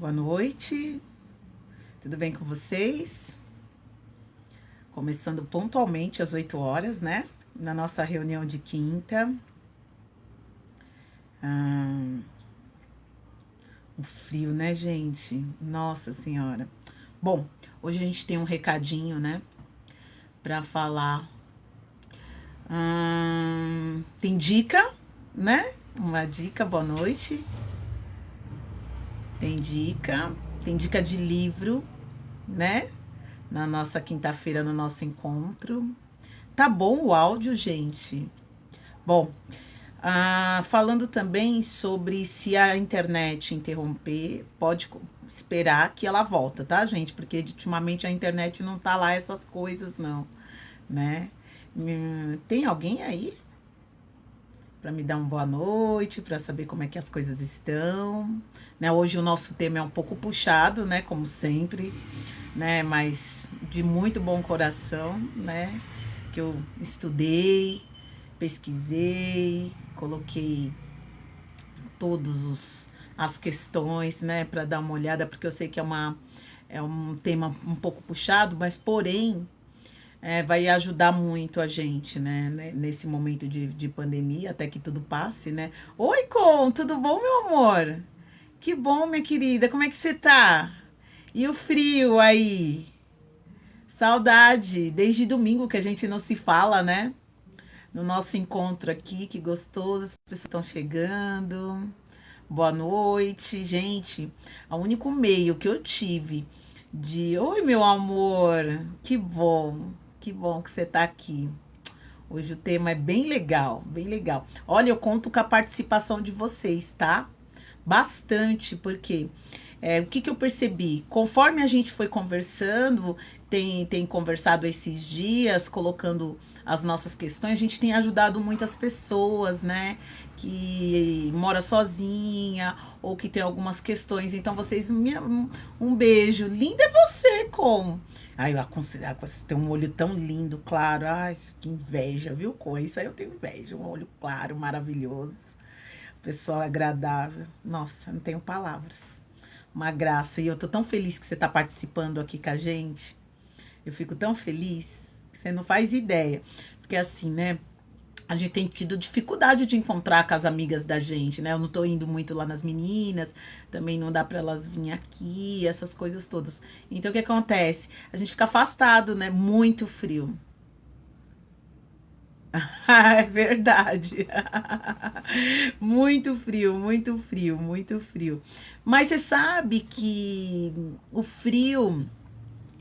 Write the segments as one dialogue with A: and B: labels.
A: Boa noite, tudo bem com vocês? Começando pontualmente às 8 horas, né? Na nossa reunião de quinta. Um frio, né, gente? Nossa Senhora. Bom, hoje a gente tem um recadinho, né? Pra falar. Tem dica, né? Uma dica, boa noite. Tem dica de livro, né? Na nossa quinta-feira, no nosso encontro. Tá bom o áudio, gente? Bom, falando também sobre se a internet interromper, pode esperar que ela volta, tá, gente? Porque ultimamente a internet não tá lá essas coisas, não, né? Tem alguém aí para me dar uma boa noite, para saber como é que as coisas estão, né? Hoje o nosso tema é um pouco puxado, né, como sempre, né, mas de muito bom coração, né, que eu estudei, pesquisei, coloquei todos as questões, né, para dar uma olhada, porque eu sei que é um tema um pouco puxado, mas porém vai ajudar muito a gente, né, nesse momento de pandemia, até que tudo passe, né? Oi, Com, tudo bom, meu amor? Que bom, minha querida, como é que você tá? E o frio aí? Saudade, desde domingo que a gente não se fala, né? No nosso encontro aqui, que gostoso, as pessoas estão chegando. Boa noite, gente. O único meio que eu tive de oi, meu amor, que bom que você tá aqui. Hoje o tema é bem legal, bem legal. Olha, eu conto com a participação de vocês, tá? Bastante, porque o que eu percebi? Conforme a gente foi conversando, tem conversado esses dias, colocando as nossas questões, a gente tem ajudado muitas pessoas, né? Que mora sozinha ou que tem algumas questões. Então, um beijo. Linda é você, Com. Ai, eu aconselho, você tem um olho tão lindo, claro. Ai, que inveja, viu, Com? Isso aí eu tenho inveja. Um olho claro, maravilhoso. Pessoal agradável. Nossa, não tenho palavras. Uma graça. E eu tô tão feliz que você tá participando aqui com a gente. Eu fico tão feliz que você não faz ideia. Porque assim, né? A gente tem tido dificuldade de encontrar com as amigas da gente, né? Eu não tô indo muito lá nas meninas, também não dá para elas vir aqui, essas coisas todas. Então o que acontece? A gente fica afastado, né? Muito frio. É verdade. Muito frio, muito frio, muito frio. Mas você sabe que o frio,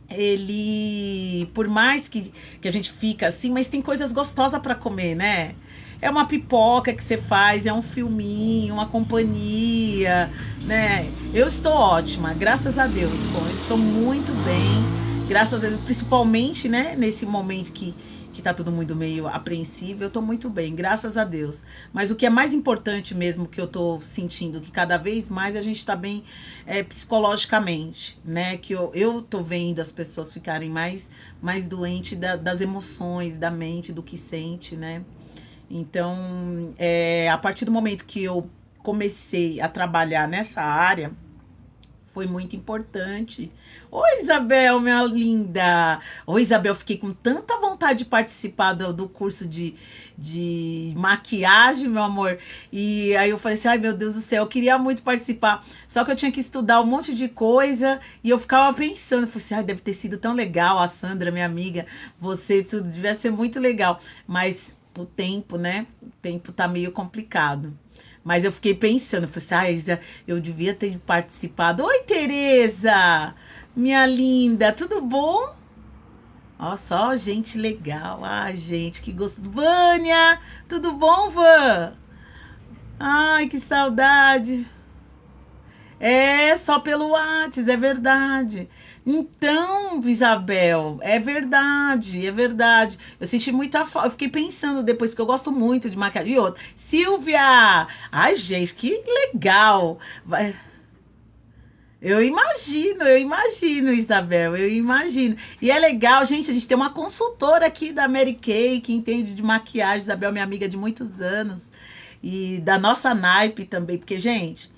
A: ele, por mais que a gente fica assim, mas tem coisas gostosas para comer, né? É uma pipoca que você faz, é um filminho, uma companhia, né? Eu estou ótima, graças a Deus, eu estou muito bem, graças a Deus, principalmente, né, nesse momento que tá todo mundo meio apreensivo, eu tô muito bem, graças a Deus. Mas o que é mais importante mesmo que eu tô sentindo, que cada vez mais a gente tá bem psicologicamente, né? Que eu tô vendo as pessoas ficarem mais doentes das emoções, da mente, do que sente, né? Então, a partir do momento que eu comecei a trabalhar nessa área, foi muito importante. Oi, Isabel, minha linda. Oi, Isabel, fiquei com tanta vontade de participar do curso de maquiagem, meu amor. E aí eu falei assim, ai, meu Deus do céu, eu queria muito participar. Só que eu tinha que estudar um monte de coisa e eu ficava pensando, falei assim, ai, deve ter sido tão legal, a Sandra, minha amiga, você, tudo, devia ser muito legal. Mas o tempo, né? O tempo tá meio complicado. Mas eu fiquei pensando, falei assim, Isa, eu devia ter participado. Oi, Tereza! Minha linda, tudo bom? Ó, só gente legal. Ai, gente, que gosto. Vânia, tudo bom, Vã? Ai, que saudade. É, só pelo Whats, é verdade. Então, Isabel, é verdade, é verdade. Eu senti muita falta, eu fiquei pensando depois, porque eu gosto muito de maquiagem. E outra, Silvia! Ai, gente, que legal! Eu imagino, Isabel, eu imagino. E é legal, gente, a gente tem uma consultora aqui da Mary Kay, que entende de maquiagem, Isabel, minha amiga de muitos anos, e da nossa naipe também, porque, gente,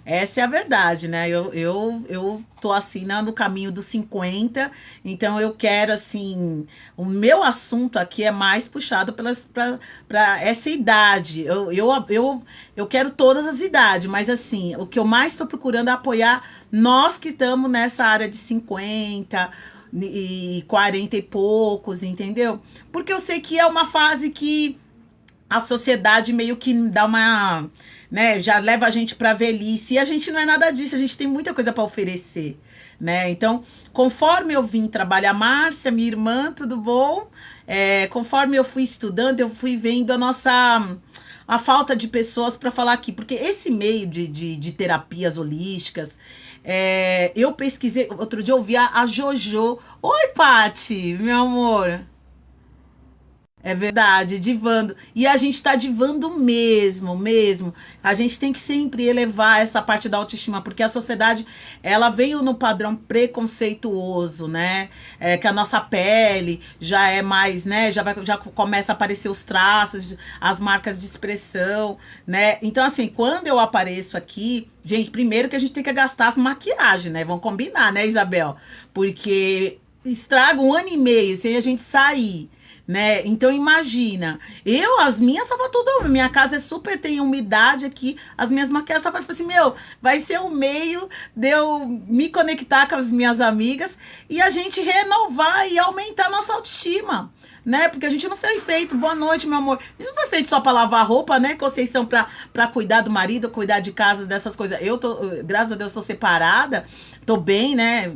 A: Essa é a verdade, né? Eu tô assim no caminho dos 50, então eu quero assim. O meu assunto aqui é mais puxado para essa idade. Eu quero todas as idades, mas assim, o que eu mais estou procurando é apoiar nós que estamos nessa área de 50 e 40 e poucos, entendeu? Porque eu sei que é uma fase que a sociedade meio que dá uma, né, já leva a gente para velhice, e a gente não é nada disso, a gente tem muita coisa para oferecer, né? Então, conforme eu vim trabalhar, Márcia, minha irmã, tudo bom? Conforme eu fui estudando, eu fui vendo a falta de pessoas para falar aqui, porque esse meio de terapias holísticas, eu pesquisei, outro dia eu ouvi a Jojo. Oi, Pati, meu amor. É verdade, divando. E a gente tá divando mesmo, mesmo. A gente tem que sempre elevar essa parte da autoestima, porque a sociedade, ela veio no padrão preconceituoso, né? Que a nossa pele já é mais, né? Já começa a aparecer os traços, as marcas de expressão, né? Então, assim, quando eu apareço aqui, gente, primeiro que a gente tem que gastar as maquiagens, né? Vamos combinar, né, Isabel? Porque estraga um ano e meio sem a gente sair, né? Então imagina, as minhas tava tudo, minha casa é super, tem umidade aqui, as minhas maquiagens tava assim, meu, vai ser o meio de eu me conectar com as minhas amigas e a gente renovar e aumentar a nossa autoestima, né? Porque a gente não foi feito, boa noite, meu amor, a gente não foi feito só para lavar roupa, né, Conceição, para cuidar do marido, cuidar de casa, dessas coisas. Eu tô, graças a Deus, tô separada, tô bem, né?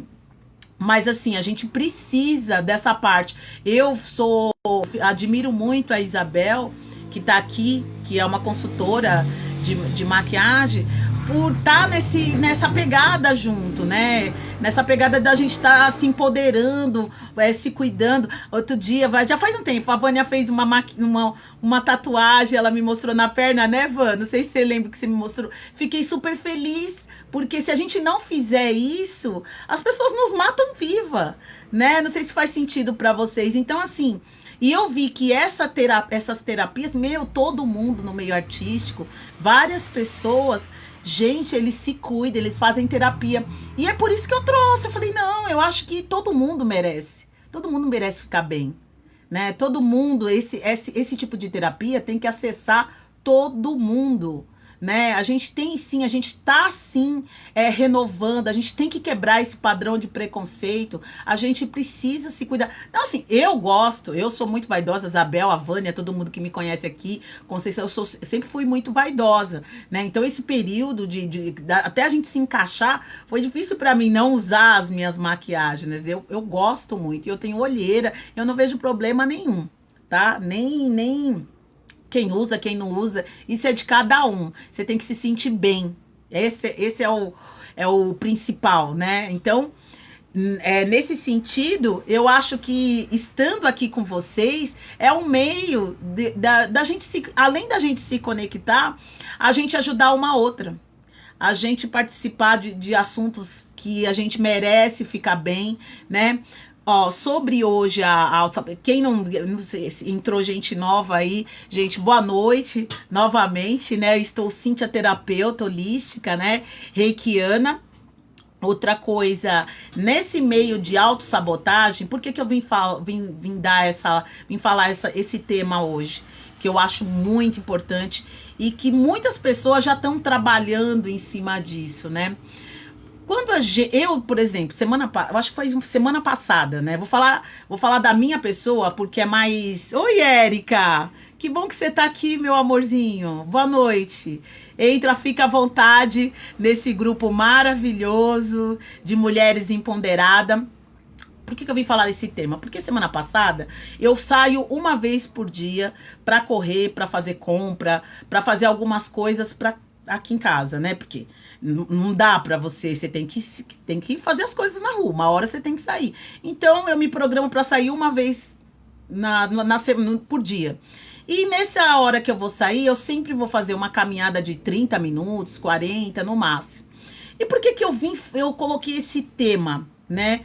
A: Mas assim, a gente precisa dessa parte. Admiro muito a Isabel, que está aqui, que é uma consultora de maquiagem, por estar nessa pegada junto, né? Nessa pegada da gente estar se empoderando, se cuidando. Outro dia, já faz um tempo, a Vânia fez uma tatuagem, ela me mostrou na perna, né, Vânia? Não sei se você lembra que você me mostrou. Fiquei super feliz, porque se a gente não fizer isso, as pessoas nos matam viva, né? Não sei se faz sentido para vocês. Então, assim, e eu vi que essas terapias, todo mundo no meio artístico, várias pessoas, gente, eles se cuidam, eles fazem terapia. E é por isso que eu trouxe. Eu falei, não, eu acho que todo mundo merece. Todo mundo merece ficar bem, né? Todo mundo, esse tipo de terapia tem que acessar todo mundo, né? A gente tem sim, a gente tá sim renovando, a gente tem que quebrar esse padrão de preconceito, a gente precisa se cuidar. Não, assim, eu sou muito vaidosa, Isabel, a Vânia, todo mundo que me conhece aqui, Conceição, eu sempre fui muito vaidosa, né? Então esse período até a gente se encaixar, foi difícil para mim não usar as minhas maquiagens, eu gosto muito, eu tenho olheira, eu não vejo problema nenhum, tá? Nem quem usa, quem não usa, isso é de cada um. Você tem que se sentir bem. Esse é o principal, né? Então, nesse sentido, eu acho que estando aqui com vocês é um meio da gente além da gente se conectar, a gente ajudar uma outra. A gente participar de assuntos que a gente merece ficar bem, né? Ó, sobre hoje quem não sei, entrou gente nova aí, gente, boa noite novamente, né? Eu estou Cíntia, terapeuta holística, né? Reikiana. Outra coisa, nesse meio de autossabotagem, por que eu vim falar esse tema hoje? Que eu acho muito importante e que muitas pessoas já estão trabalhando em cima disso, né? Eu, por exemplo, eu acho que foi semana passada, né? Vou falar da minha pessoa porque é mais. Oi, Érica! Que bom que você tá aqui, meu amorzinho. Boa noite. Entra, fica à vontade nesse grupo maravilhoso de mulheres empoderadas. Por que eu vim falar esse tema? Porque semana passada eu saio uma vez por dia para correr, para fazer compra, para fazer algumas coisas aqui em casa, né? Porque não dá pra você tem que fazer as coisas na rua, uma hora você tem que sair. Então eu me programo pra sair uma vez por dia. E nessa hora que eu vou sair, eu sempre vou fazer uma caminhada de 30 minutos, 40 no máximo. E por que eu coloquei esse tema, né?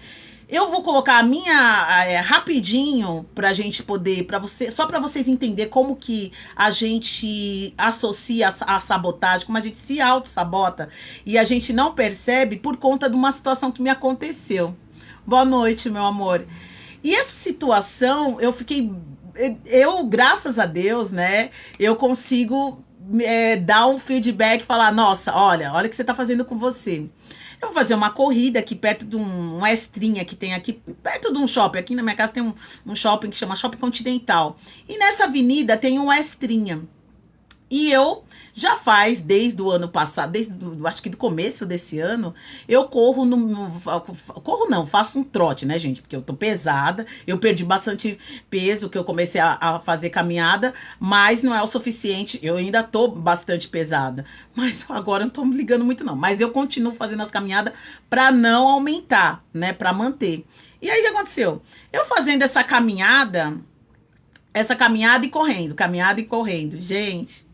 A: Eu vou colocar a minha rapidinho pra gente poder, só pra vocês entenderem como que a gente associa a sabotagem, como a gente se auto-sabota e a gente não percebe por conta de uma situação que me aconteceu. Boa noite, meu amor. E essa situação, graças a Deus, né, eu consigo dar um feedback e falar, nossa, olha o que você tá fazendo com você. Eu vou fazer uma corrida aqui perto de um estrinha que tem aqui, perto de um shopping. Aqui na minha casa tem um shopping que chama Shopping Continental. E nessa avenida tem um estrinha. E eu já faz desde o ano passado, acho que do começo desse ano, eu corro faço um trote, né, gente? Porque eu tô pesada, eu perdi bastante peso, que eu comecei a fazer caminhada, mas não é o suficiente, eu ainda tô bastante pesada. Mas agora eu não tô me ligando muito não, mas eu continuo fazendo as caminhadas pra não aumentar, né, pra manter. E aí o que aconteceu? Eu fazendo essa caminhada e correndo, gente.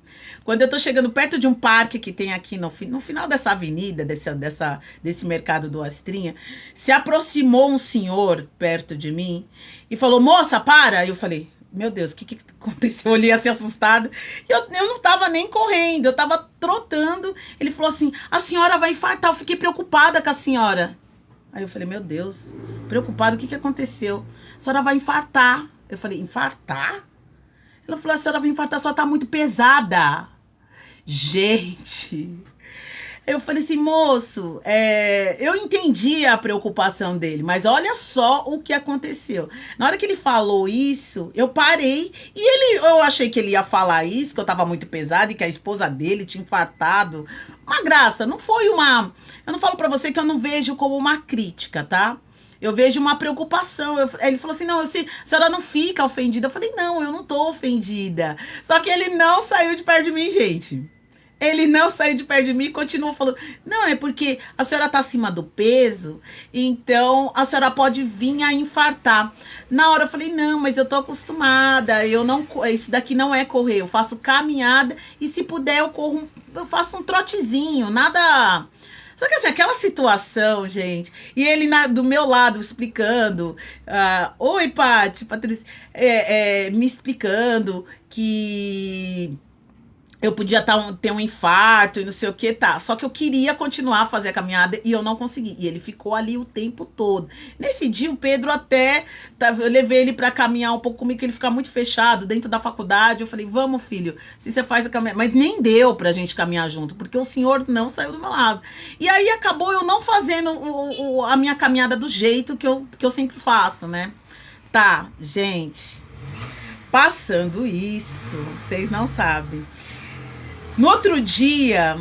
A: Quando eu tô chegando perto de um parque que tem aqui no final dessa avenida, desse mercado do Astrinha, se aproximou um senhor perto de mim e falou, moça, para! Eu falei, meu Deus, o que aconteceu? Eu olhei assim assustada. Eu não tava nem correndo, eu tava trotando. Ele falou assim, a senhora vai infartar. Eu fiquei preocupada com a senhora. Aí eu falei, meu Deus, preocupada, o que aconteceu? A senhora vai infartar. Eu falei, infartar? Ela falou, a senhora vai infartar, a senhora tá muito pesada. Gente, eu falei assim, moço, eu entendi a preocupação dele, mas olha só o que aconteceu. Na hora que ele falou isso, eu parei e eu achei que ele ia falar isso, que eu tava muito pesada e que a esposa dele tinha infartado. Uma graça, não foi uma... Eu não falo pra você que eu não vejo como uma crítica, tá? Eu vejo uma preocupação. Ele falou assim, não, a senhora não fica ofendida. Eu falei, não, eu não tô ofendida. Só que ele não saiu de perto de mim, gente. Ele não saiu de perto de mim e continuou falando, não, é porque a senhora tá acima do peso, então a senhora pode vir a infartar. Na hora eu falei, não, mas eu tô acostumada, isso daqui não é correr, eu faço caminhada e se puder eu faço um trotezinho, nada... Só que assim, aquela situação, gente, e ele do meu lado explicando, oi, Patrícia, me explicando que eu podia ter um infarto e não sei o que, tá. Só que eu queria continuar a fazer a caminhada e eu não consegui. E ele ficou ali o tempo todo. Nesse dia, o Pedro eu levei ele pra caminhar um pouco comigo, que ele fica muito fechado dentro da faculdade. Eu falei, vamos, filho, se você faz a caminhada. Mas nem deu pra gente caminhar junto, porque o senhor não saiu do meu lado. E aí acabou eu não fazendo a minha caminhada do jeito que eu sempre faço, né? Tá, gente. Passando isso, vocês não sabem. No outro dia,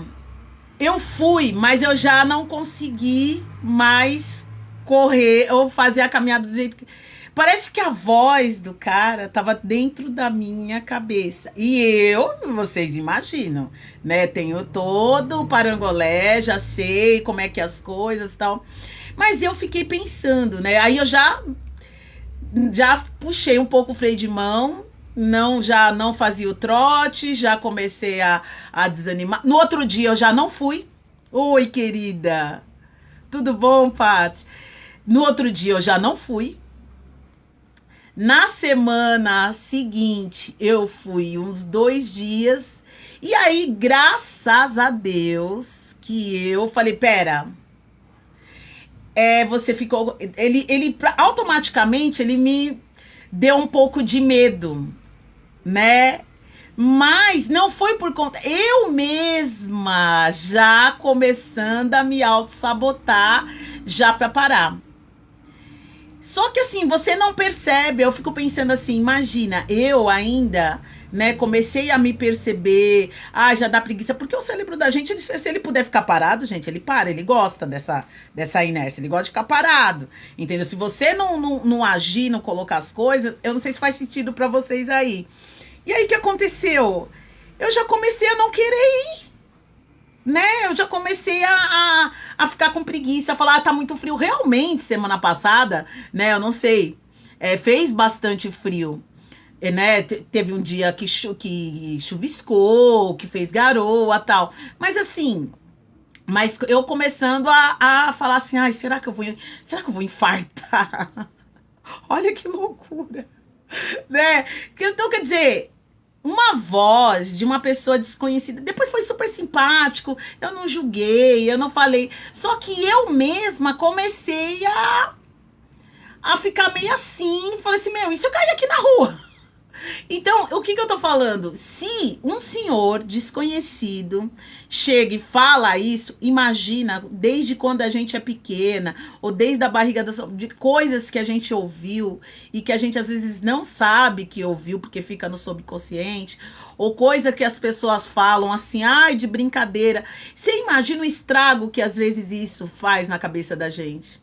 A: eu fui, mas eu já não consegui mais correr ou fazer a caminhada do jeito que... Parece que a voz do cara tava dentro da minha cabeça. E vocês imaginam, né? Tenho todo o parangolé, já sei como é que é as coisas e tal. Mas eu fiquei pensando, né? Aí eu já puxei um pouco o freio de mão, já não fazia o trote, já comecei a desanimar. No outro dia eu já não fui. Oi, querida. Tudo bom, Paty? No outro dia eu já não fui. Na semana seguinte eu fui uns 2 dias. E aí, graças a Deus, que eu falei, pera... você ficou... Ele automaticamente, ele me deu um pouco de medo, né? Mas não foi por conta... Eu mesma já começando a me auto-sabotar já pra parar. Só que assim, você não percebe. Eu fico pensando assim, imagina, eu ainda... né, comecei a me perceber, já dá preguiça, porque o cérebro da gente, se ele puder ficar parado, gente, ele para, ele gosta dessa inércia, ele gosta de ficar parado, entendeu? Se você não agir, não colocar as coisas, eu não sei se faz sentido pra vocês aí. E aí, o que aconteceu? Eu já comecei a não querer ir, né, eu já comecei a ficar com preguiça, a falar, tá muito frio, realmente, semana passada, né, eu não sei, fez bastante frio. Né, teve um dia que chuviscou, que fez garoa e tal. Mas assim, Mas eu começando a falar assim, ai, será que eu vou infartar? Olha que loucura, né? Então, quer dizer, uma voz de uma pessoa desconhecida, depois foi super simpático, eu não julguei, eu não falei, só que eu mesma comecei a ficar meio assim, falei assim, meu, e se eu cair aqui na rua? Então, o que eu tô falando? Se um senhor desconhecido chega e fala isso, imagina, desde quando a gente é pequena, ou desde a barriga de coisas que a gente ouviu e que a gente às vezes não sabe que ouviu porque fica no subconsciente, ou coisa que as pessoas falam assim, ai, de brincadeira. Você imagina o estrago que às vezes isso faz na cabeça da gente?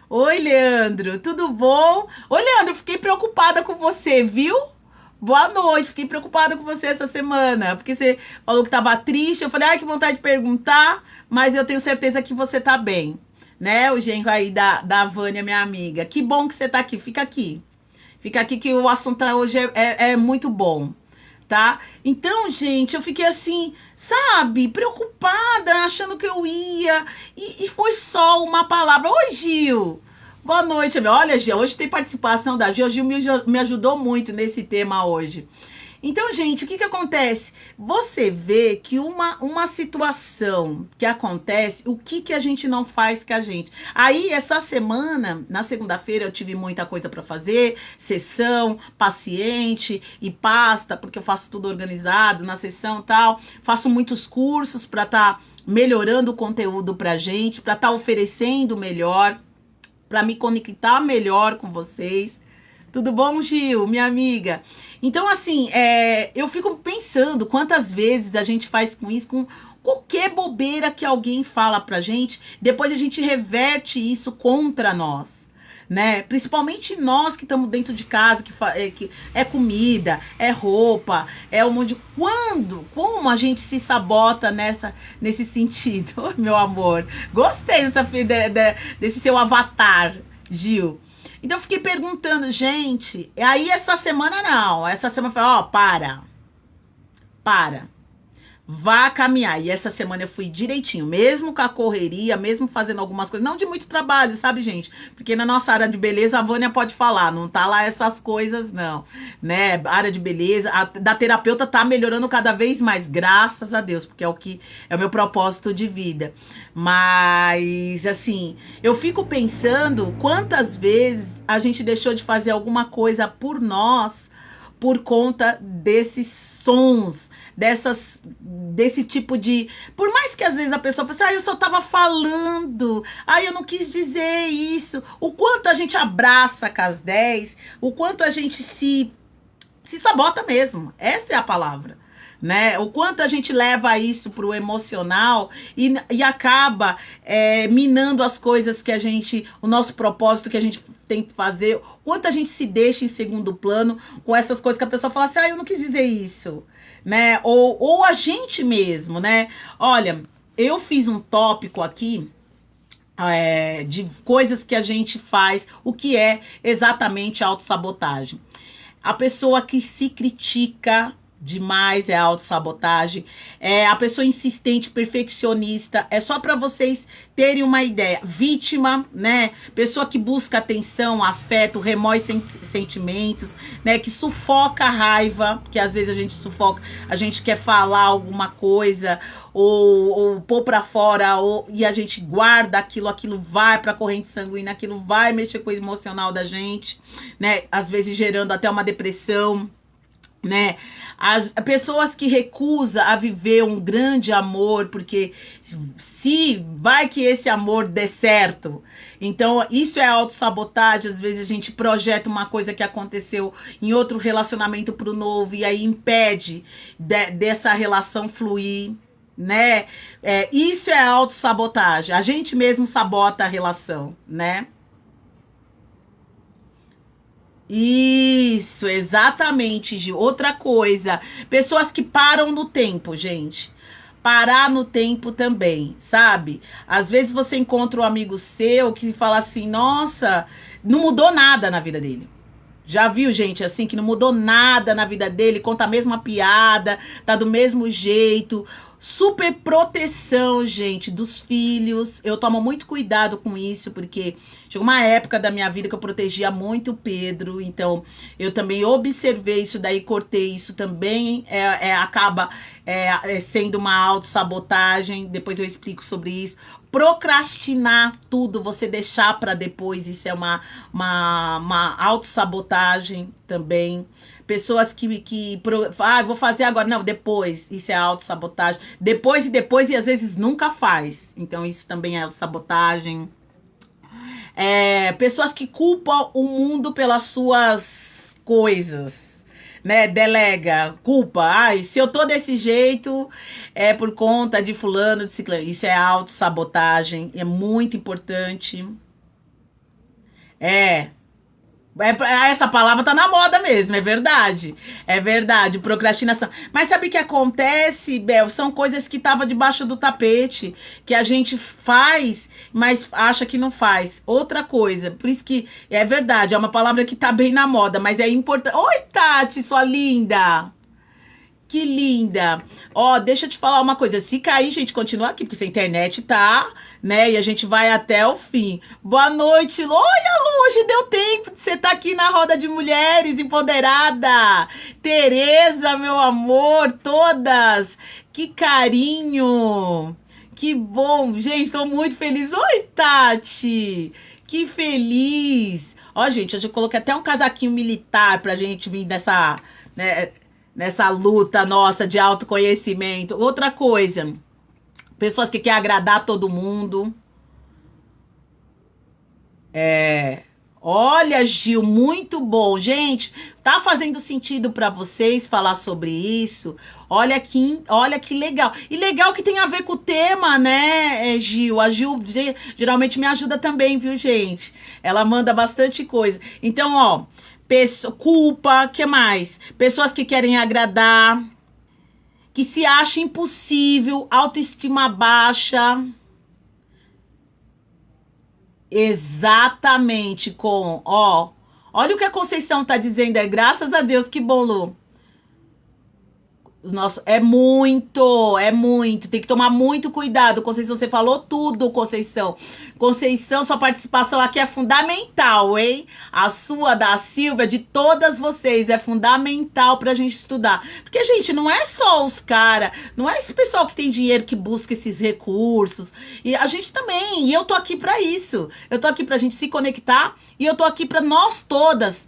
A: Oi, Leandro, tudo bom? Oi, Leandro, fiquei preocupada com você, viu? Boa noite, fiquei preocupada com você essa semana, porque você falou que tava triste, eu falei, ai, que vontade de perguntar, mas eu tenho certeza que você tá bem, né? O genro aí da Vânia, minha amiga, que bom que você tá aqui, fica aqui que o assunto hoje é muito bom, tá? Então, gente, eu fiquei assim, sabe, preocupada, achando que eu ia, e foi só uma palavra. Oi, Gil! Boa noite, meu. Olha, Gil, hoje tem participação da Gil. Gil me ajudou muito nesse tema hoje. Então, gente, o que acontece? Você vê que uma situação que acontece, o que a gente não faz com a gente. Aí, essa semana, na segunda-feira, eu tive muita coisa para fazer, sessão, paciente e pasta, porque eu faço tudo organizado na sessão e tal. Faço muitos cursos para estar melhorando o conteúdo pra gente, para estar oferecendo melhor, para me conectar melhor com vocês. Tudo bom, Gil, minha amiga? Então, assim, eu fico pensando quantas vezes a gente faz com isso, com qualquer bobeira que alguém fala pra gente, depois a gente reverte isso contra nós, né? Principalmente nós que estamos dentro de casa, que é comida, é roupa, é um monte de... Como a gente se sabota nesse sentido, meu amor? Gostei desse seu avatar, Gil. Então eu fiquei perguntando, gente, aí essa semana não, essa semana foi, ó, para. Vá caminhar. E essa semana eu fui direitinho, mesmo com a correria, mesmo fazendo algumas coisas, não de muito trabalho, sabe, gente? Porque na nossa área de beleza, a Vânia pode falar, não tá lá essas coisas, não, né? A área de beleza, da terapeuta tá melhorando cada vez mais, graças a Deus, porque é o meu propósito de vida. Mas, assim, eu fico pensando quantas vezes a gente deixou de fazer alguma coisa por nós, por conta desses sons, desse tipo de... Por mais que às vezes a pessoa fale assim, eu só tava falando, eu não quis dizer isso. O quanto a gente abraça com as 10, o quanto a gente se sabota mesmo. Essa é a palavra, né? O quanto a gente leva isso pro emocional e acaba minando as coisas que o nosso propósito que a gente tem que fazer, quanto a gente se deixa em segundo plano com essas coisas que a pessoa fala assim, eu não quis dizer isso, né? Ou a gente mesmo, né? Olha, eu fiz um tópico aqui de coisas que a gente faz, o que é exatamente autossabotagem. A pessoa que se critica demais é autossabotagem. A pessoa insistente, perfeccionista. É só para vocês terem uma ideia. Vítima, né? Pessoa que busca atenção, afeto, remói sentimentos, né? Que sufoca a raiva, que às vezes a gente sufoca, a gente quer falar alguma coisa ou pôr para fora e a gente guarda aquilo vai para a corrente sanguínea, aquilo vai mexer com o emocional da gente, né? Às vezes gerando até uma depressão, né? As pessoas que recusam a viver um grande amor, porque se vai que esse amor dê certo. Então, isso é autossabotagem. Às vezes a gente projeta uma coisa que aconteceu em outro relacionamento pro novo e aí impede dessa relação fluir, né? Isso é autossabotagem. A gente mesmo sabota a relação, né? Isso, exatamente, Gil. Outra coisa, pessoas que param no tempo, gente. Parar no tempo também, sabe? Às vezes você encontra um amigo seu que fala assim, nossa, não mudou nada na vida dele. Já viu gente assim que não mudou nada na vida dele, conta a mesma piada, tá do mesmo jeito, Super proteção, gente, dos filhos. Eu tomo muito cuidado com isso, porque chegou uma época da minha vida que eu protegia muito o Pedro. Então, eu também observei isso daí, cortei isso também. Acaba sendo uma autossabotagem. Depois eu explico sobre isso. Procrastinar tudo, você deixar para depois, isso é uma autossabotagem também. Pessoas vou fazer agora. Não, depois. Isso é autossabotagem. Depois, e às vezes nunca faz. Então, isso também é autossabotagem. Pessoas que culpam o mundo pelas suas coisas, né? Delega, culpa. Ai, se eu tô desse jeito, é por conta de fulano, de ciclano. Isso é autossabotagem. É muito importante. Essa palavra tá na moda mesmo, é verdade. É verdade, procrastinação. Mas sabe o que acontece, Bel? São coisas que estavam debaixo do tapete, que a gente faz, mas acha que não faz. Outra coisa, por isso que é verdade, é uma palavra que tá bem na moda, mas é importante. Oi, Tati, sua linda! Que linda! Ó, deixa eu te falar uma coisa. Se cair, gente, continua aqui, porque essa internet tá, né? E a gente vai até o fim. Boa noite, Lu. Olha, Lu, hoje deu tempo de você estar aqui na roda de mulheres empoderada. Tereza, meu amor, todas. Que carinho. Que bom. Gente, estou muito feliz. Oi, Tati. Que feliz. Ó, gente, eu coloquei até um casaquinho militar pra gente vir dessa, né? Nessa luta nossa de autoconhecimento. Outra coisa, pessoas que querem agradar todo mundo. Olha, Gil, muito bom. Gente, tá fazendo sentido para vocês falar sobre isso? Olha que legal. E legal que tem a ver com o tema, né, Gil? A Gil geralmente me ajuda também, viu, gente? Ela manda bastante coisa. Então, ó, culpa, que mais? Pessoas que querem agradar, que se acham impossível, autoestima baixa. Exatamente, olha o que a Conceição tá dizendo, graças a Deus, que bom, Lu. É muito. Tem que tomar muito cuidado, Conceição. Você falou tudo, Conceição. Conceição, sua participação aqui é fundamental, hein? A sua, da Silvia, de todas vocês, é fundamental pra gente estudar. Porque, gente, não é só os caras, não é esse pessoal que tem dinheiro que busca esses recursos. E a gente também, e eu tô aqui pra isso. Eu tô aqui pra gente se conectar e eu tô aqui pra nós todas,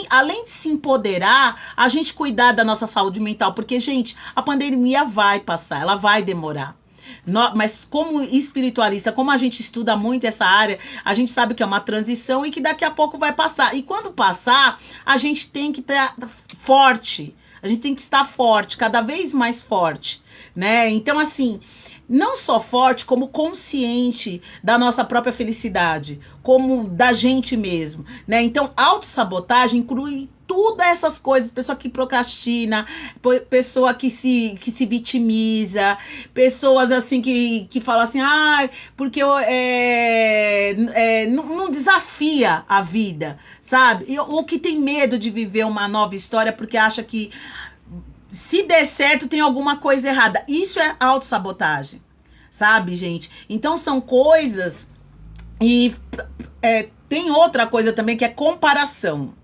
A: além de se empoderar, a gente cuidar da nossa saúde mental. Porque, gente, a pandemia vai passar, ela vai demorar. Mas como espiritualista, como a gente estuda muito essa área, a gente sabe que é uma transição e que daqui a pouco vai passar. E quando passar, a gente tem que estar forte. A gente tem que estar forte, cada vez mais forte, né? Então, assim, não só forte, como consciente da nossa própria felicidade, como da gente mesmo, né? Então, autossabotagem inclui tudo essas coisas, pessoa que procrastina, pessoa que se vitimiza, pessoas assim que falam assim, porque não desafia a vida, sabe? Ou que tem medo de viver uma nova história porque acha que se der certo tem alguma coisa errada. Isso é autossabotagem, sabe, gente? Então são coisas e tem outra coisa também que é comparação.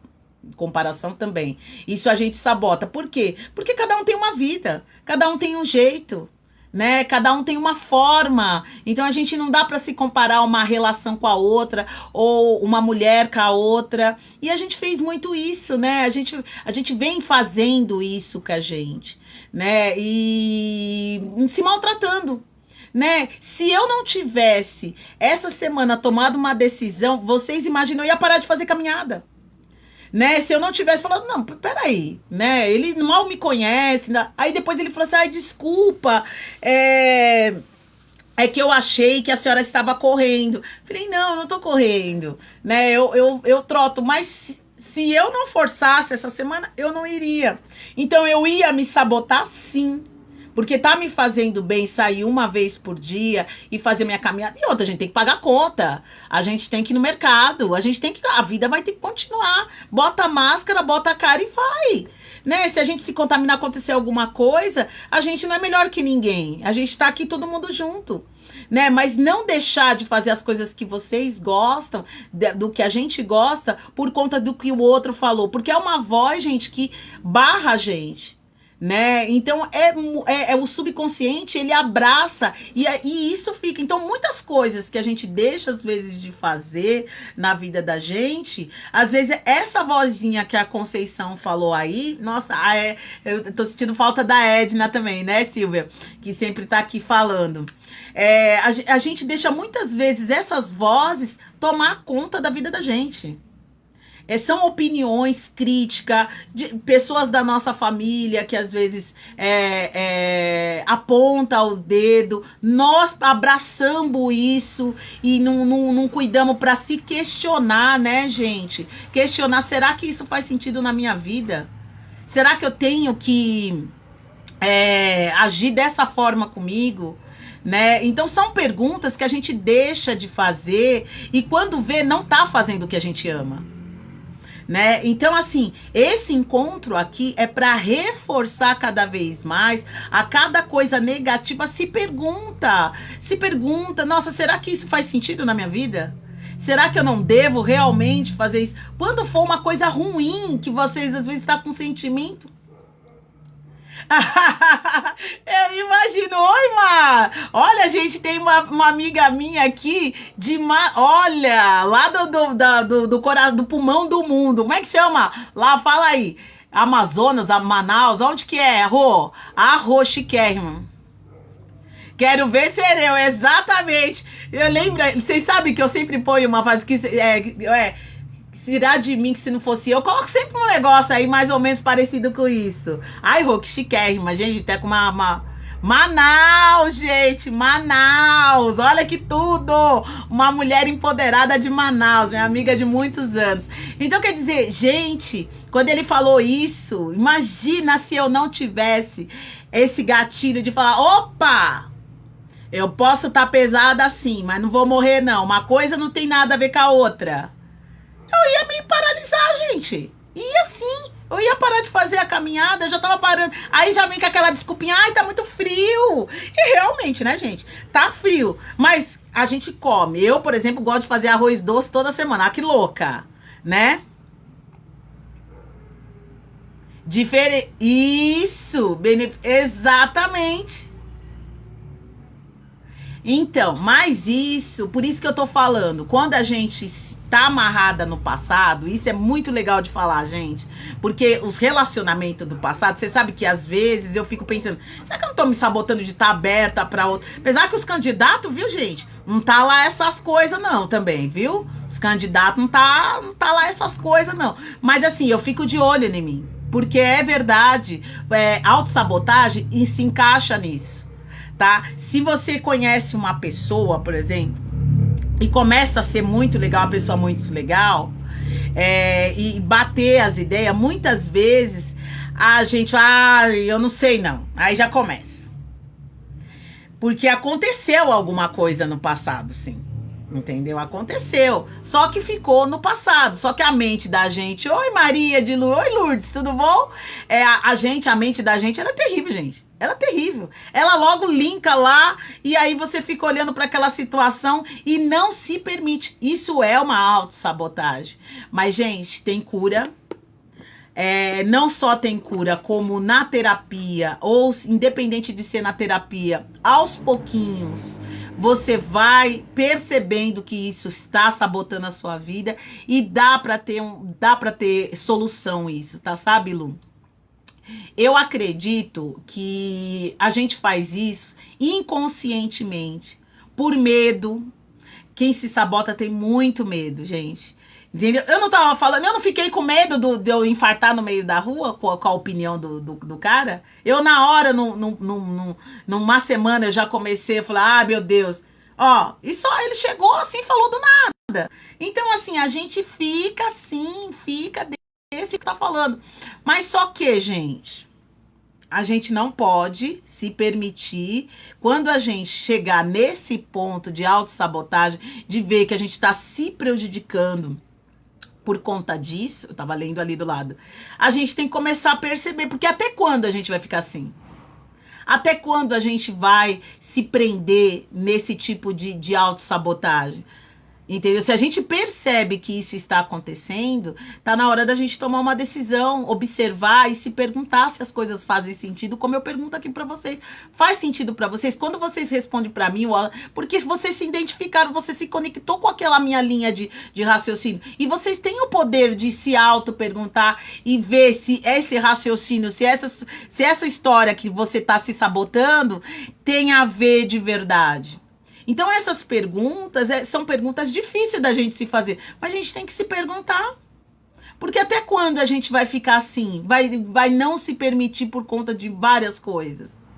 A: Comparação também. Isso a gente sabota. Por quê? Porque cada um tem uma vida, cada um tem um jeito, né? Cada um tem uma forma. Então a gente não dá para se comparar uma relação com a outra ou uma mulher com a outra. E a gente fez muito isso, né? A gente vem fazendo isso com a gente, né? E se maltratando. Né? Se eu não tivesse essa semana tomado uma decisão, vocês imaginam, eu ia parar de fazer caminhada. Né? Se eu não tivesse falado, não, peraí, né? Ele mal me conhece. Né? Aí depois ele falou assim, desculpa, é que eu achei que a senhora estava correndo. Falei, não, eu não tô correndo, né? Eu troto, mas se eu não forçasse essa semana, eu não iria. Então eu ia me sabotar, sim. Porque tá me fazendo bem sair uma vez por dia e fazer minha caminhada. E outra, a gente tem que pagar conta. A gente tem que ir no mercado. A vida vai ter que continuar. Bota a máscara, bota a cara e vai. né? Se a gente se contaminar, acontecer alguma coisa, a gente não é melhor que ninguém. A gente tá aqui todo mundo junto, né? Mas não deixar de fazer as coisas que vocês gostam, do que a gente gosta, por conta do que o outro falou. Porque é uma voz, gente, que barra a gente, né? Então é o subconsciente, ele abraça e isso fica. Então muitas coisas que a gente deixa às vezes de fazer na vida da gente, às vezes essa vozinha que a Conceição falou aí, nossa, eu tô sentindo falta da Edna também, né, Silvia, que sempre tá aqui falando. A gente deixa muitas vezes essas vozes tomar conta da vida da gente. São opiniões, crítica de pessoas da nossa família que às vezes aponta o dedo. Nós abraçamos isso e não cuidamos para se questionar, né, gente? Questionar, será que isso faz sentido na minha vida? Será que eu tenho que agir dessa forma comigo? Né? Então são perguntas que a gente deixa de fazer e quando vê, não tá fazendo o que a gente ama. Né? Então, assim, esse encontro aqui é para reforçar cada vez mais a cada coisa negativa. Se pergunta, nossa, será que isso faz sentido na minha vida? Será que eu não devo realmente fazer isso? Quando for uma coisa ruim, que vocês às vezes estão com sentimento. Eu imagino. Oi, Mar. Olha, gente, tem uma amiga minha aqui olha, lá do pulmão do mundo. Como é que chama? Lá, fala aí. Amazonas, Manaus, onde que é? Rô chiquérrimo. Quero ver ser eu, exatamente. Eu lembro, vocês sabem que eu sempre ponho uma frase que tirar de mim que se não fosse eu coloco sempre um negócio aí mais ou menos parecido com isso. Ai, Rô, que chiquérrima, gente, até com uma Manaus, gente, Manaus, olha que tudo, uma mulher empoderada de Manaus, minha amiga de muitos anos. Então, quer dizer, gente, quando ele falou isso, imagina se eu não tivesse esse gatilho de falar, opa, eu posso estar pesada assim, mas não vou morrer não, uma coisa não tem nada a ver com a outra. Eu ia me paralisar, gente. Ia sim. Eu ia parar de fazer a caminhada, eu já tava parando. Aí já vem com aquela desculpinha, ai, tá muito frio. E realmente, né, gente? Tá frio. Mas a gente come. Eu, por exemplo, gosto de fazer arroz doce toda semana. Ah, que louca, né? Isso, exatamente. Então, mas isso, por isso que eu tô falando, quando a gente tá amarrada no passado, isso é muito legal de falar, gente, porque os relacionamentos do passado, você sabe que às vezes eu fico pensando, será que eu não tô me sabotando de estar aberta pra outra? Apesar que os candidatos, viu, gente, não tá lá essas coisas não também, viu? Os candidatos não tá lá essas coisas não, mas assim, eu fico de olho em mim, porque é verdade, autossabotagem e se encaixa nisso. Tá? Se você conhece uma pessoa, por exemplo, e começa a ser muito legal, uma pessoa muito legal, e bater as ideias, muitas vezes a gente, eu não sei não, aí já começa. Porque aconteceu alguma coisa no passado, sim. Entendeu? Aconteceu. Só que ficou no passado. Só que a mente da gente... Oi, Maria de Lourdes. Oi, Lourdes, tudo bom? A mente da gente, ela é terrível, gente. Ela é terrível. Ela logo linka lá e aí você fica olhando para aquela situação e não se permite. Isso é uma autossabotagem. Mas, gente, tem cura. Não só tem cura, como na terapia, ou independente de ser na terapia, aos pouquinhos, você vai percebendo que isso está sabotando a sua vida e dá para ter solução isso, tá? Sabe, Lu? Eu acredito que a gente faz isso inconscientemente, por medo. Quem se sabota tem muito medo, gente. Entendeu? Eu não tava falando, eu não fiquei com medo de eu infartar no meio da rua com a opinião do cara. Eu, na hora, numa semana, eu já comecei a falar, meu Deus. E só ele chegou assim, falou do nada. Então, assim, a gente fica assim, desse que tá falando. Mas só que, gente, a gente não pode se permitir, quando a gente chegar nesse ponto de autossabotagem, de ver que a gente tá se prejudicando, por conta disso, eu tava lendo ali do lado, a gente tem que começar a perceber, porque até quando a gente vai ficar assim? Até quando a gente vai se prender nesse tipo de autossabotagem? Entendeu? Se a gente percebe que isso está acontecendo, tá na hora da gente tomar uma decisão, observar e se perguntar se as coisas fazem sentido, como eu pergunto aqui para vocês. Faz sentido para vocês? Quando vocês respondem para mim, porque vocês se identificaram, você se conectou com aquela minha linha de raciocínio. E vocês têm o poder de se auto-perguntar e ver se esse raciocínio, se essa história que você está se sabotando tem a ver de verdade. Então, essas perguntas são perguntas difíceis da gente se fazer, mas a gente tem que se perguntar. Porque até quando a gente vai ficar assim? Vai não se permitir por conta de várias coisas,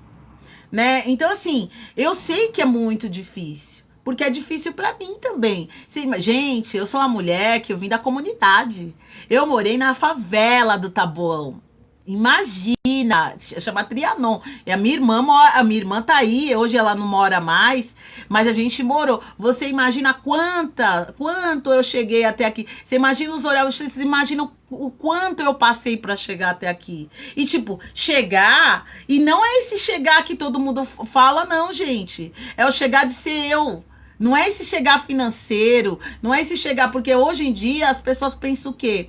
A: né? Então, assim, eu sei que é muito difícil, porque é difícil pra mim também. Gente, eu sou uma mulher que eu vim da comunidade. Eu morei na favela do Taboão. Imagina, chama Trianon. E a minha irmã tá aí, hoje ela não mora mais, mas a gente morou. Você imagina quanto eu cheguei até aqui. Você imagina os horários, vocês imaginam o quanto eu passei para chegar até aqui. E tipo, chegar, e não é esse chegar que todo mundo fala não, gente. É o chegar de ser eu. Não é esse chegar financeiro, não é esse chegar, porque hoje em dia as pessoas pensam o quê?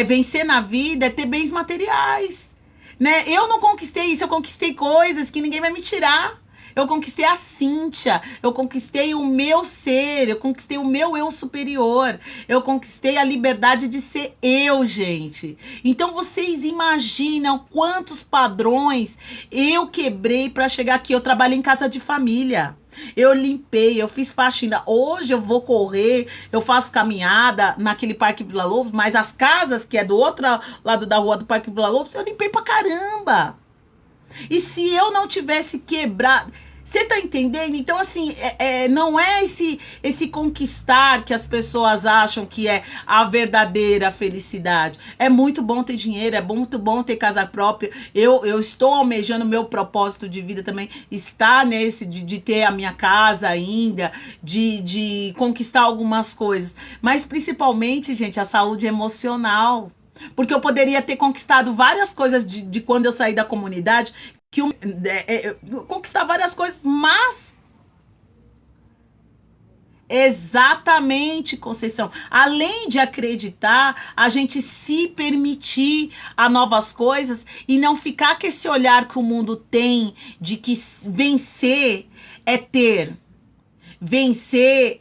A: Vencer na vida é ter bens materiais, né? Eu não conquistei isso, eu conquistei coisas que ninguém vai me tirar. Eu conquistei a Cíntia, eu conquistei o meu ser, eu conquistei o meu eu superior, eu conquistei a liberdade de ser eu, gente. Então vocês imaginam quantos padrões eu quebrei para chegar aqui. Eu trabalhei em casa de família. Eu limpei, eu fiz faxina. Hoje eu vou correr, eu faço caminhada naquele Parque Vila Lobos, mas as casas que é do outro lado da rua do Parque Vila Lobos, eu limpei pra caramba. E se eu não tivesse quebrado... Você tá entendendo? Então, assim, não é esse conquistar que as pessoas acham que é a verdadeira felicidade. É muito bom ter dinheiro, é muito bom ter casa própria. Eu estou almejando meu propósito de vida também, está nesse de ter a minha casa ainda, de conquistar algumas coisas. Mas, principalmente, gente, a saúde emocional. Porque eu poderia ter conquistado várias coisas de quando eu saí da comunidade, conquistar várias coisas, mas exatamente, Conceição, além de acreditar, a gente se permitir a novas coisas e não ficar com esse olhar que o mundo tem de que vencer é ter. Vencer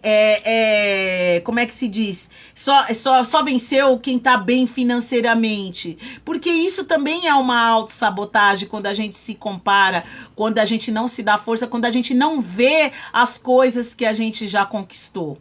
A: como é que se diz? Só venceu quem tá bem financeiramente. Porque isso também é uma autossabotagem quando a gente se compara, quando a gente não se dá força, quando a gente não vê as coisas que a gente já conquistou.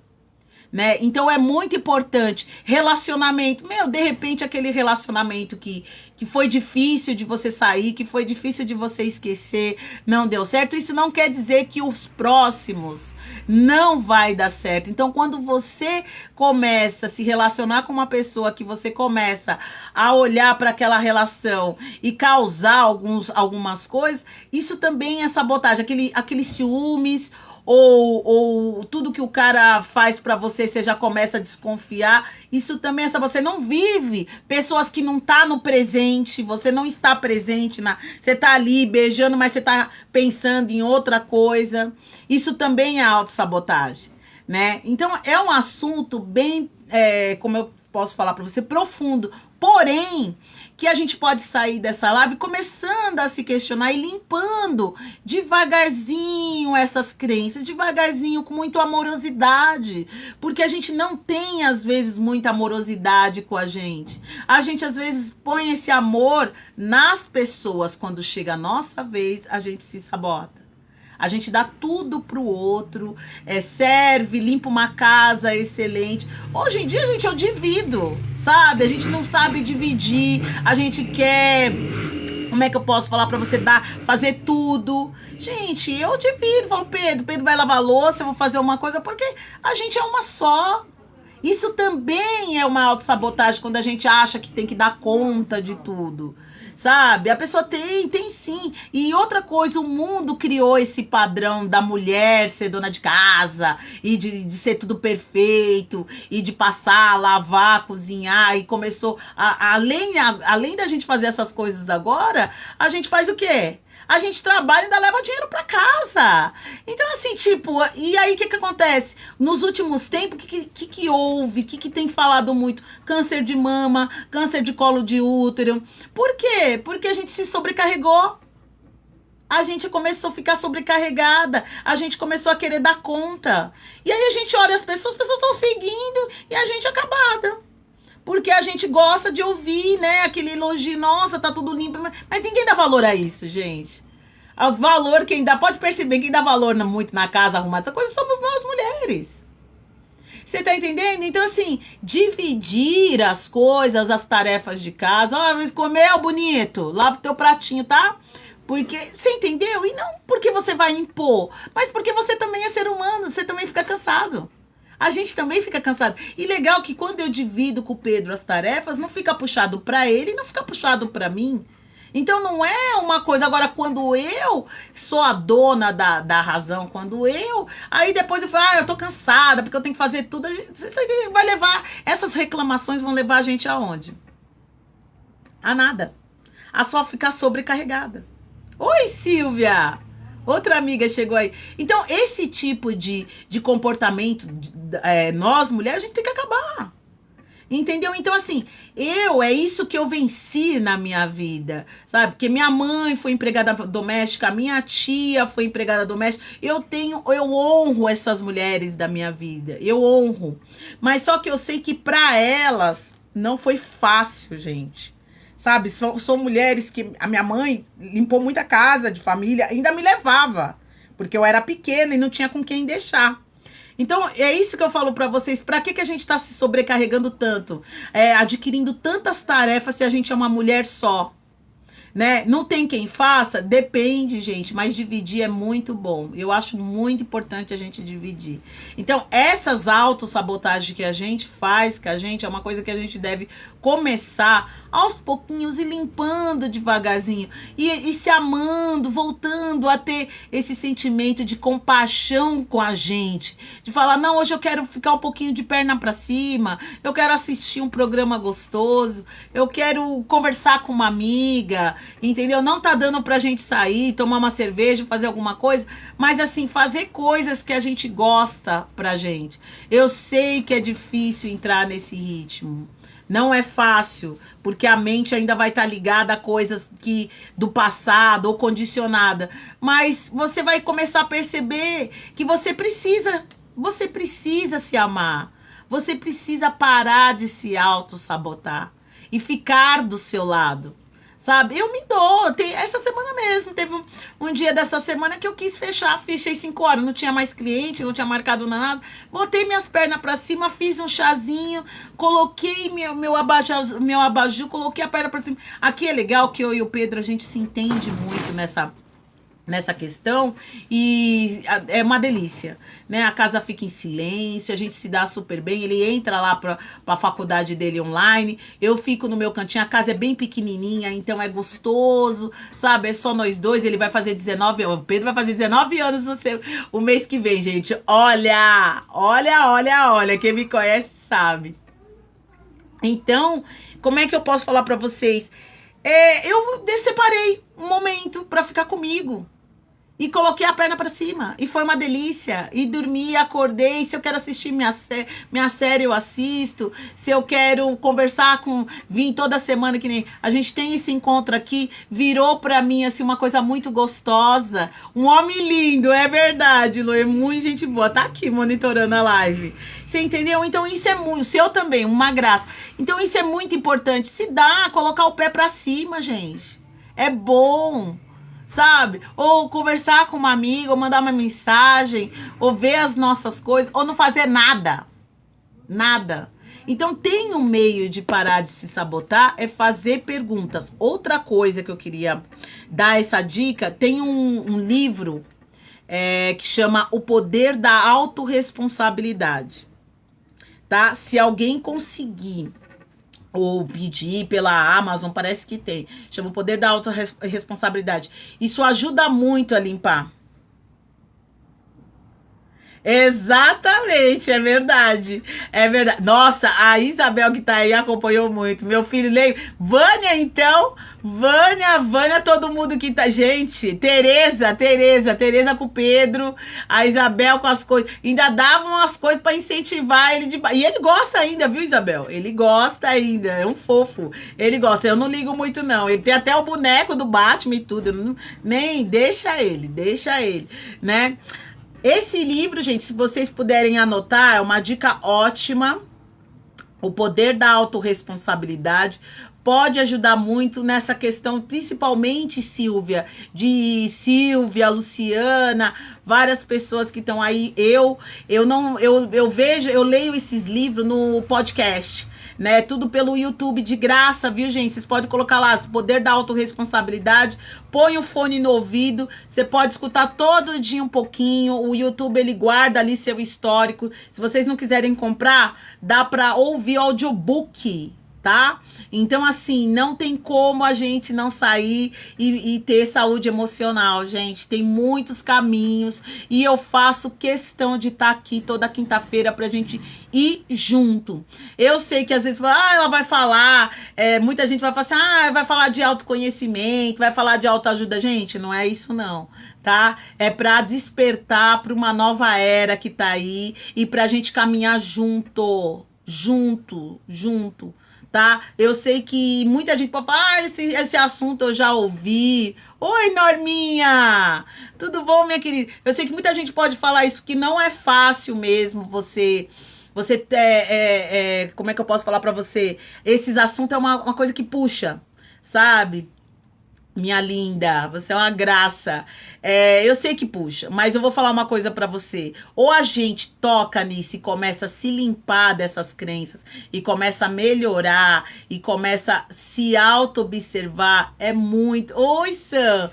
A: Né? Então é muito importante. Relacionamento. De repente aquele relacionamento que foi difícil de você sair, que foi difícil de você esquecer, não deu certo. Isso não quer dizer que os próximos não vai dar certo. Então quando você começa a se relacionar com uma pessoa, que você começa a olhar para aquela relação e causar algumas coisas, isso também é sabotagem. Aquele ciúmes, ou tudo que o cara faz pra você, você já começa a desconfiar. Isso também é você não vive pessoas que não tá no presente, você não está presente, você tá ali beijando, mas você tá pensando em outra coisa. Isso também é autossabotagem, né? Então é um assunto bem, como eu posso falar pra você, profundo. Porém, que a gente pode sair dessa live começando a se questionar e limpando devagarzinho essas crenças, devagarzinho, com muita amorosidade, porque a gente não tem, às vezes, muita amorosidade com a gente. A gente, às vezes, põe esse amor nas pessoas. Quando chega a nossa vez, a gente se sabota. A gente dá tudo pro outro, serve, limpa uma casa excelente. Hoje em dia, gente, eu divido, sabe? A gente não sabe dividir, a gente quer... Como é que eu posso falar pra você fazer tudo? Gente, eu divido, falo, Pedro vai lavar a louça, eu vou fazer uma coisa, porque a gente é uma só. Isso também é uma autossabotagem, quando a gente acha que tem que dar conta de tudo. sabe? A pessoa tem sim. E outra coisa, o mundo criou esse padrão da mulher ser dona de casa e de ser tudo perfeito e de passar, lavar, cozinhar e começou, além da gente fazer essas coisas agora, a gente faz o quê? A gente trabalha e ainda leva dinheiro pra casa. Então, assim, tipo, e aí o que acontece? Nos últimos tempos, o que houve? O que tem falado muito? Câncer de mama, câncer de colo de útero. Por quê? Porque a gente se sobrecarregou. A gente começou a ficar sobrecarregada. A gente começou a querer dar conta. E aí a gente olha as pessoas estão seguindo e a gente acabada. Porque a gente gosta de ouvir, né, aquele elogio, nossa, tá tudo limpo. Mas ninguém dá valor a isso, gente. O valor, quem dá, pode perceber, quem dá valor muito na casa arrumada, essa coisa somos nós mulheres. Você tá entendendo? Então, assim, dividir as coisas, as tarefas de casa. Ó, comeu, bonito, lava o teu pratinho, tá? Porque, você entendeu? E não porque você vai impor, mas porque você também é ser humano, você também fica cansado. A gente também fica cansado. E legal que quando eu divido com o Pedro as tarefas, não fica puxado pra ele e não fica puxado pra mim. Então não é uma coisa. Agora, quando eu sou a dona da razão, quando eu. Aí depois eu falo, eu tô cansada, porque eu tenho que fazer tudo. Você vai levar. Essas reclamações vão levar a gente aonde? A nada. A só ficar sobrecarregada. Oi, Silvia! Outra amiga chegou aí. Então, esse tipo de comportamento, nós mulheres, a gente tem que acabar. Entendeu? Então, assim, é isso que eu venci na minha vida, sabe? Porque minha mãe foi empregada doméstica, minha tia foi empregada doméstica. Eu honro essas mulheres da minha vida. Eu honro. Mas só que eu sei que para elas não foi fácil, gente. Sabe, são mulheres que a minha mãe limpou muita casa de família, ainda me levava, porque eu era pequena e não tinha com quem deixar. Então, é isso que eu falo pra vocês. Pra que a gente tá se sobrecarregando tanto? Adquirindo tantas tarefas se a gente é uma mulher só? Né? Não tem quem faça? Depende, gente, mas dividir é muito bom. Eu acho muito importante a gente dividir. Então, essas autossabotagens que a gente faz, é uma coisa que a gente deve começar aos pouquinhos e limpando devagarzinho e se amando, voltando a ter esse sentimento de compaixão com a gente, de falar, não, hoje eu quero ficar um pouquinho de perna pra cima, eu quero assistir um programa gostoso, eu quero conversar com uma amiga, entendeu? Não tá dando pra gente sair, tomar uma cerveja, fazer alguma coisa, mas assim, fazer coisas que a gente gosta pra gente. Eu sei que é difícil entrar nesse ritmo. Não é fácil, porque a mente ainda vai estar ligada a coisas do passado ou condicionada. Mas você vai começar a perceber que você precisa se amar. Você precisa parar de se auto-sabotar e ficar do seu lado. Sabe? Eu me dou. Essa semana mesmo, teve um dia dessa semana que eu quis fechar. Fechei 5 horas, não tinha mais cliente, não tinha marcado nada. Botei minhas pernas pra cima, fiz um chazinho, coloquei meu abajur, coloquei a perna pra cima. Aqui é legal que eu e o Pedro, a gente se entende muito nessa questão e é uma delícia, né? A casa fica em silêncio, a gente se dá super bem, ele entra lá pra faculdade dele online, eu fico no meu cantinho, a casa é bem pequenininha, então é gostoso, sabe? É só nós dois, ele vai fazer 19 anos, o Pedro vai fazer 19 anos o mês que vem, gente. Olha, quem me conhece sabe. Então, como é que eu posso falar pra vocês? Eu separei um momento pra ficar comigo. E coloquei a perna pra cima. E foi uma delícia. E dormi, acordei. Se eu quero assistir minha série, eu assisto. Se eu quero conversar vim toda semana, que nem a gente tem esse encontro aqui, virou pra mim, assim, uma coisa muito gostosa. Um homem lindo, é verdade, Lu. É muito gente boa. Tá aqui monitorando a live. Você entendeu? Então isso é muito... O seu também, uma graça. Então isso é muito importante. Se dá, colocar o pé pra cima, gente. É bom. Sabe? Ou conversar com uma amiga, ou mandar uma mensagem, ou ver as nossas coisas, ou não fazer nada. Nada. Então tem um meio de parar de se sabotar, é fazer perguntas. Outra coisa que eu queria dar essa dica, tem um livro que chama O Poder da Autorresponsabilidade. Tá? Se alguém conseguir ou pedir pela Amazon, parece que tem. Chama o poder da autorresponsabilidade. Isso ajuda muito a limpar. Exatamente, é verdade. É verdade. Nossa, a Isabel que tá aí acompanhou muito. Meu filho lembra. Vânia, então. Vânia, todo mundo que tá. Gente, Tereza com o Pedro, a Isabel com as coisas. Ainda davam umas coisas pra incentivar ele de. E ele gosta ainda, viu, Isabel? Ele gosta ainda. É um fofo. Ele gosta. Eu não ligo muito, não. Ele tem até o boneco do Batman e tudo. Eu não... Nem deixa ele, né? Esse livro, gente, se vocês puderem anotar, é uma dica ótima. O poder da autorresponsabilidade pode ajudar muito nessa questão, principalmente Silvia, Luciana, várias pessoas que estão aí. Eu leio esses livros no podcast, né? Tudo pelo YouTube de graça, viu, gente? Vocês podem colocar lá, poder da autorresponsabilidade. Põe o fone no ouvido, você pode escutar todo dia um pouquinho. O YouTube, ele guarda ali seu histórico. Se vocês não quiserem comprar, dá para ouvir audiobook, tá? Então, assim, não tem como a gente não sair e ter saúde emocional, gente. Tem muitos caminhos e eu faço questão de estar aqui toda quinta-feira pra gente ir junto. Eu sei que às vezes, ela vai falar, muita gente vai falar assim, vai falar de autoconhecimento, vai falar de autoajuda. Gente, não é isso não, tá? É pra despertar pra uma nova era que tá aí e pra gente caminhar junto, tá? Eu sei que muita gente pode falar, esse assunto eu já ouvi. Oi, Norminha! Tudo bom, minha querida? Eu sei que muita gente pode falar isso, que não é fácil mesmo você como é que eu posso falar pra você? Esses assuntos é uma coisa que puxa, sabe? Minha linda, você é uma graça. Eu sei que puxa, mas eu vou falar uma coisa pra você. Ou a gente toca nisso e começa a se limpar dessas crenças e começa a melhorar e começa a se auto-observar. É muito... Oi, Sam!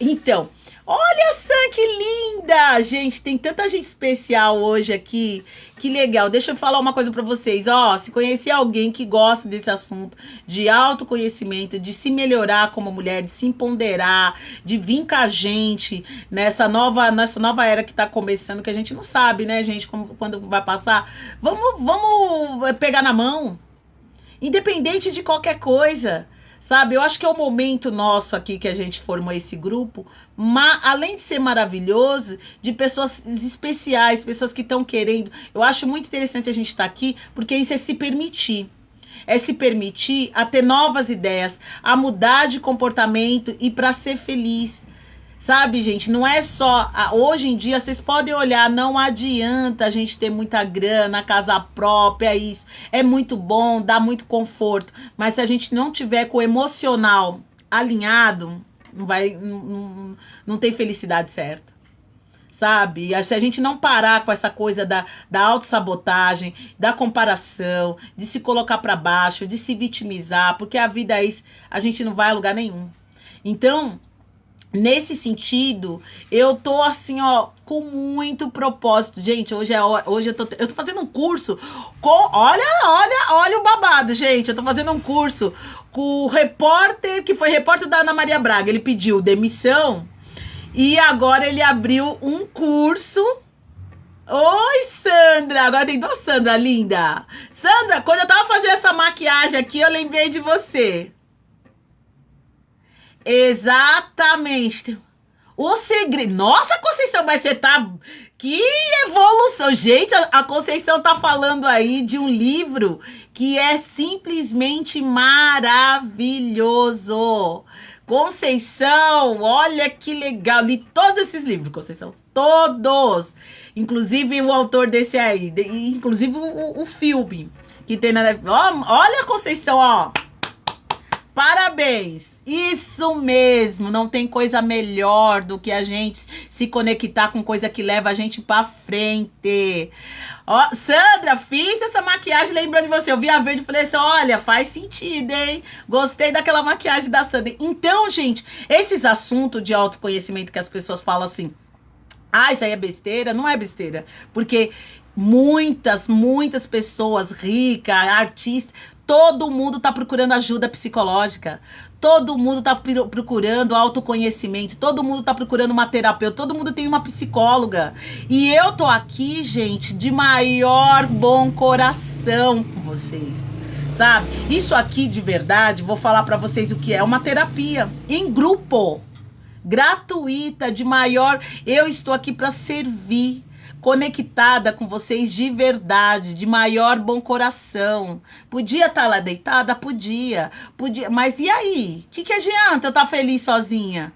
A: Então, olha, Sam, que linda! Gente, tem tanta gente especial hoje aqui. Que legal. Deixa eu falar uma coisa pra vocês. Se conhecer alguém que gosta desse assunto de autoconhecimento, de se melhorar como mulher, de se empoderar, de vir com a gente nessa nova era que tá começando, que a gente não sabe, né, gente, quando vai passar. Vamos pegar na mão. Independente de qualquer coisa. Sabe, eu acho que é o momento nosso aqui que a gente formou esse grupo, além de ser maravilhoso, de pessoas especiais, pessoas que estão querendo. Eu acho muito interessante a gente estar aqui, porque isso é se permitir. É se permitir a ter novas ideias, a mudar de comportamento e para ser feliz. Sabe, gente, não é só... Hoje em dia, vocês podem olhar, não adianta a gente ter muita grana, casa própria, isso. É muito bom, dá muito conforto. Mas se a gente não tiver com o emocional alinhado, não tem felicidade certa. Sabe? Se a gente não parar com essa coisa da autossabotagem, da comparação, de se colocar para baixo, de se vitimizar, porque a vida é isso, a gente não vai a lugar nenhum. Então... Nesse sentido, eu tô assim, com muito propósito. Gente, hoje eu tô fazendo um curso com... Olha o babado, gente. Eu tô fazendo um curso com o repórter, que foi repórter da Ana Maria Braga. Ele pediu demissão e agora ele abriu um curso. Oi, Sandra! Agora tem duas Sandra, linda. Sandra, quando eu tava fazendo essa maquiagem aqui, eu lembrei de você. Exatamente. O segredo. Nossa, Conceição, mas você tá... Que evolução. Gente, a Conceição tá falando aí de um livro que é simplesmente maravilhoso. Conceição, olha que legal. Li todos esses livros, Conceição. Todos. Inclusive o autor desse aí. Inclusive o filme que tem na... Olha, Conceição, Parabéns! Isso mesmo, não tem coisa melhor do que a gente se conectar com coisa que leva a gente pra frente. Sandra, fiz essa maquiagem lembrando de você. Eu vi a verde e falei assim, olha, faz sentido, hein? Gostei daquela maquiagem da Sandra. Então, gente, esses assuntos de autoconhecimento que as pessoas falam assim, isso aí é besteira, não é besteira. Porque muitas pessoas ricas, artistas, todo mundo tá procurando ajuda psicológica. Todo mundo tá procurando autoconhecimento. Todo mundo tá procurando uma terapeuta. Todo mundo tem uma psicóloga. E eu tô aqui, gente, de maior bom coração com vocês. Sabe? Isso aqui, de verdade, vou falar pra vocês o que é uma terapia em grupo, gratuita, de maior. Eu estou aqui pra servir, conectada com vocês de verdade, de maior bom coração. Podia estar lá deitada? Podia. Mas e aí? O que adianta eu estar feliz sozinha?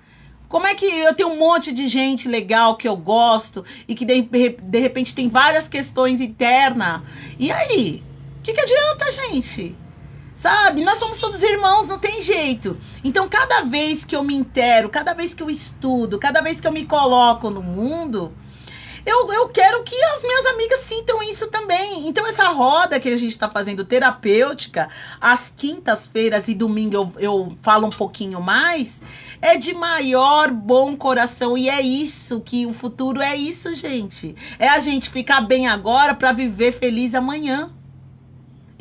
A: Como é que eu tenho um monte de gente legal que eu gosto e que de repente tem várias questões internas? E aí? O que adianta, gente? Sabe? Nós somos todos irmãos, não tem jeito. Então, cada vez que eu me intero, cada vez que eu estudo, cada vez que eu me coloco no mundo, eu quero que as minhas amigas sintam isso também. Então, essa roda que a gente está fazendo terapêutica, às quintas-feiras e domingo eu falo um pouquinho mais, é de maior bom coração. E é isso que o futuro é isso, gente. É a gente ficar bem agora para viver feliz amanhã.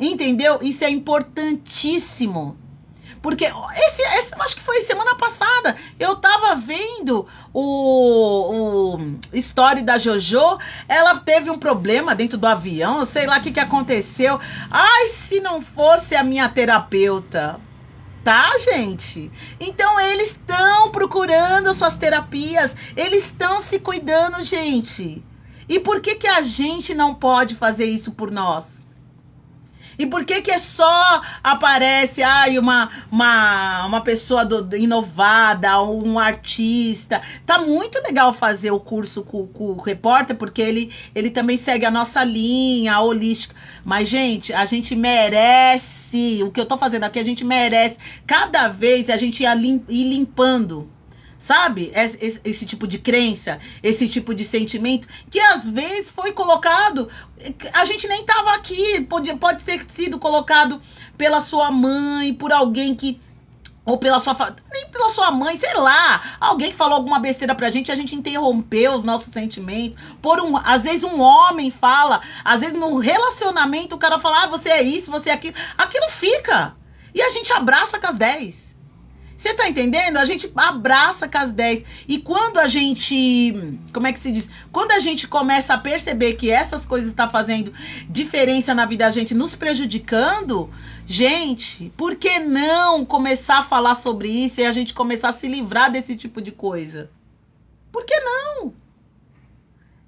A: Entendeu? Isso é importantíssimo. Porque esse acho que foi semana passada. Eu tava vendo o story da Jojo. Ela teve um problema dentro do avião. Sei lá o que aconteceu. Ai, se não fosse a minha terapeuta. Tá, gente? Então, eles estão procurando suas terapias. Eles estão se cuidando, gente. E por que a gente não pode fazer isso por nós? E por que só aparece uma pessoa inovada, um artista? Tá muito legal fazer o curso com o repórter, porque ele também segue a nossa linha, a holística. Mas, gente, a gente merece, o que eu tô fazendo aqui, a gente merece. Cada vez a gente ir limpando, sabe? Esse tipo de crença, esse tipo de sentimento, que às vezes foi colocado, a gente nem tava aqui, pode ter sido colocado pela sua mãe, por alguém que, ou pela sua, nem pela sua mãe, sei lá, alguém que falou alguma besteira pra gente, a gente interrompeu os nossos sentimentos, às vezes um homem fala, às vezes no relacionamento o cara fala, você é isso, você é aquilo fica, e a gente abraça com as 10. Você tá entendendo? A gente abraça com as 10. E quando a gente, como é que se diz? Quando a gente começa a perceber que essas coisas estão fazendo diferença na vida da gente, nos prejudicando, gente, por que não começar a falar sobre isso e a gente começar a se livrar desse tipo de coisa? Por que não?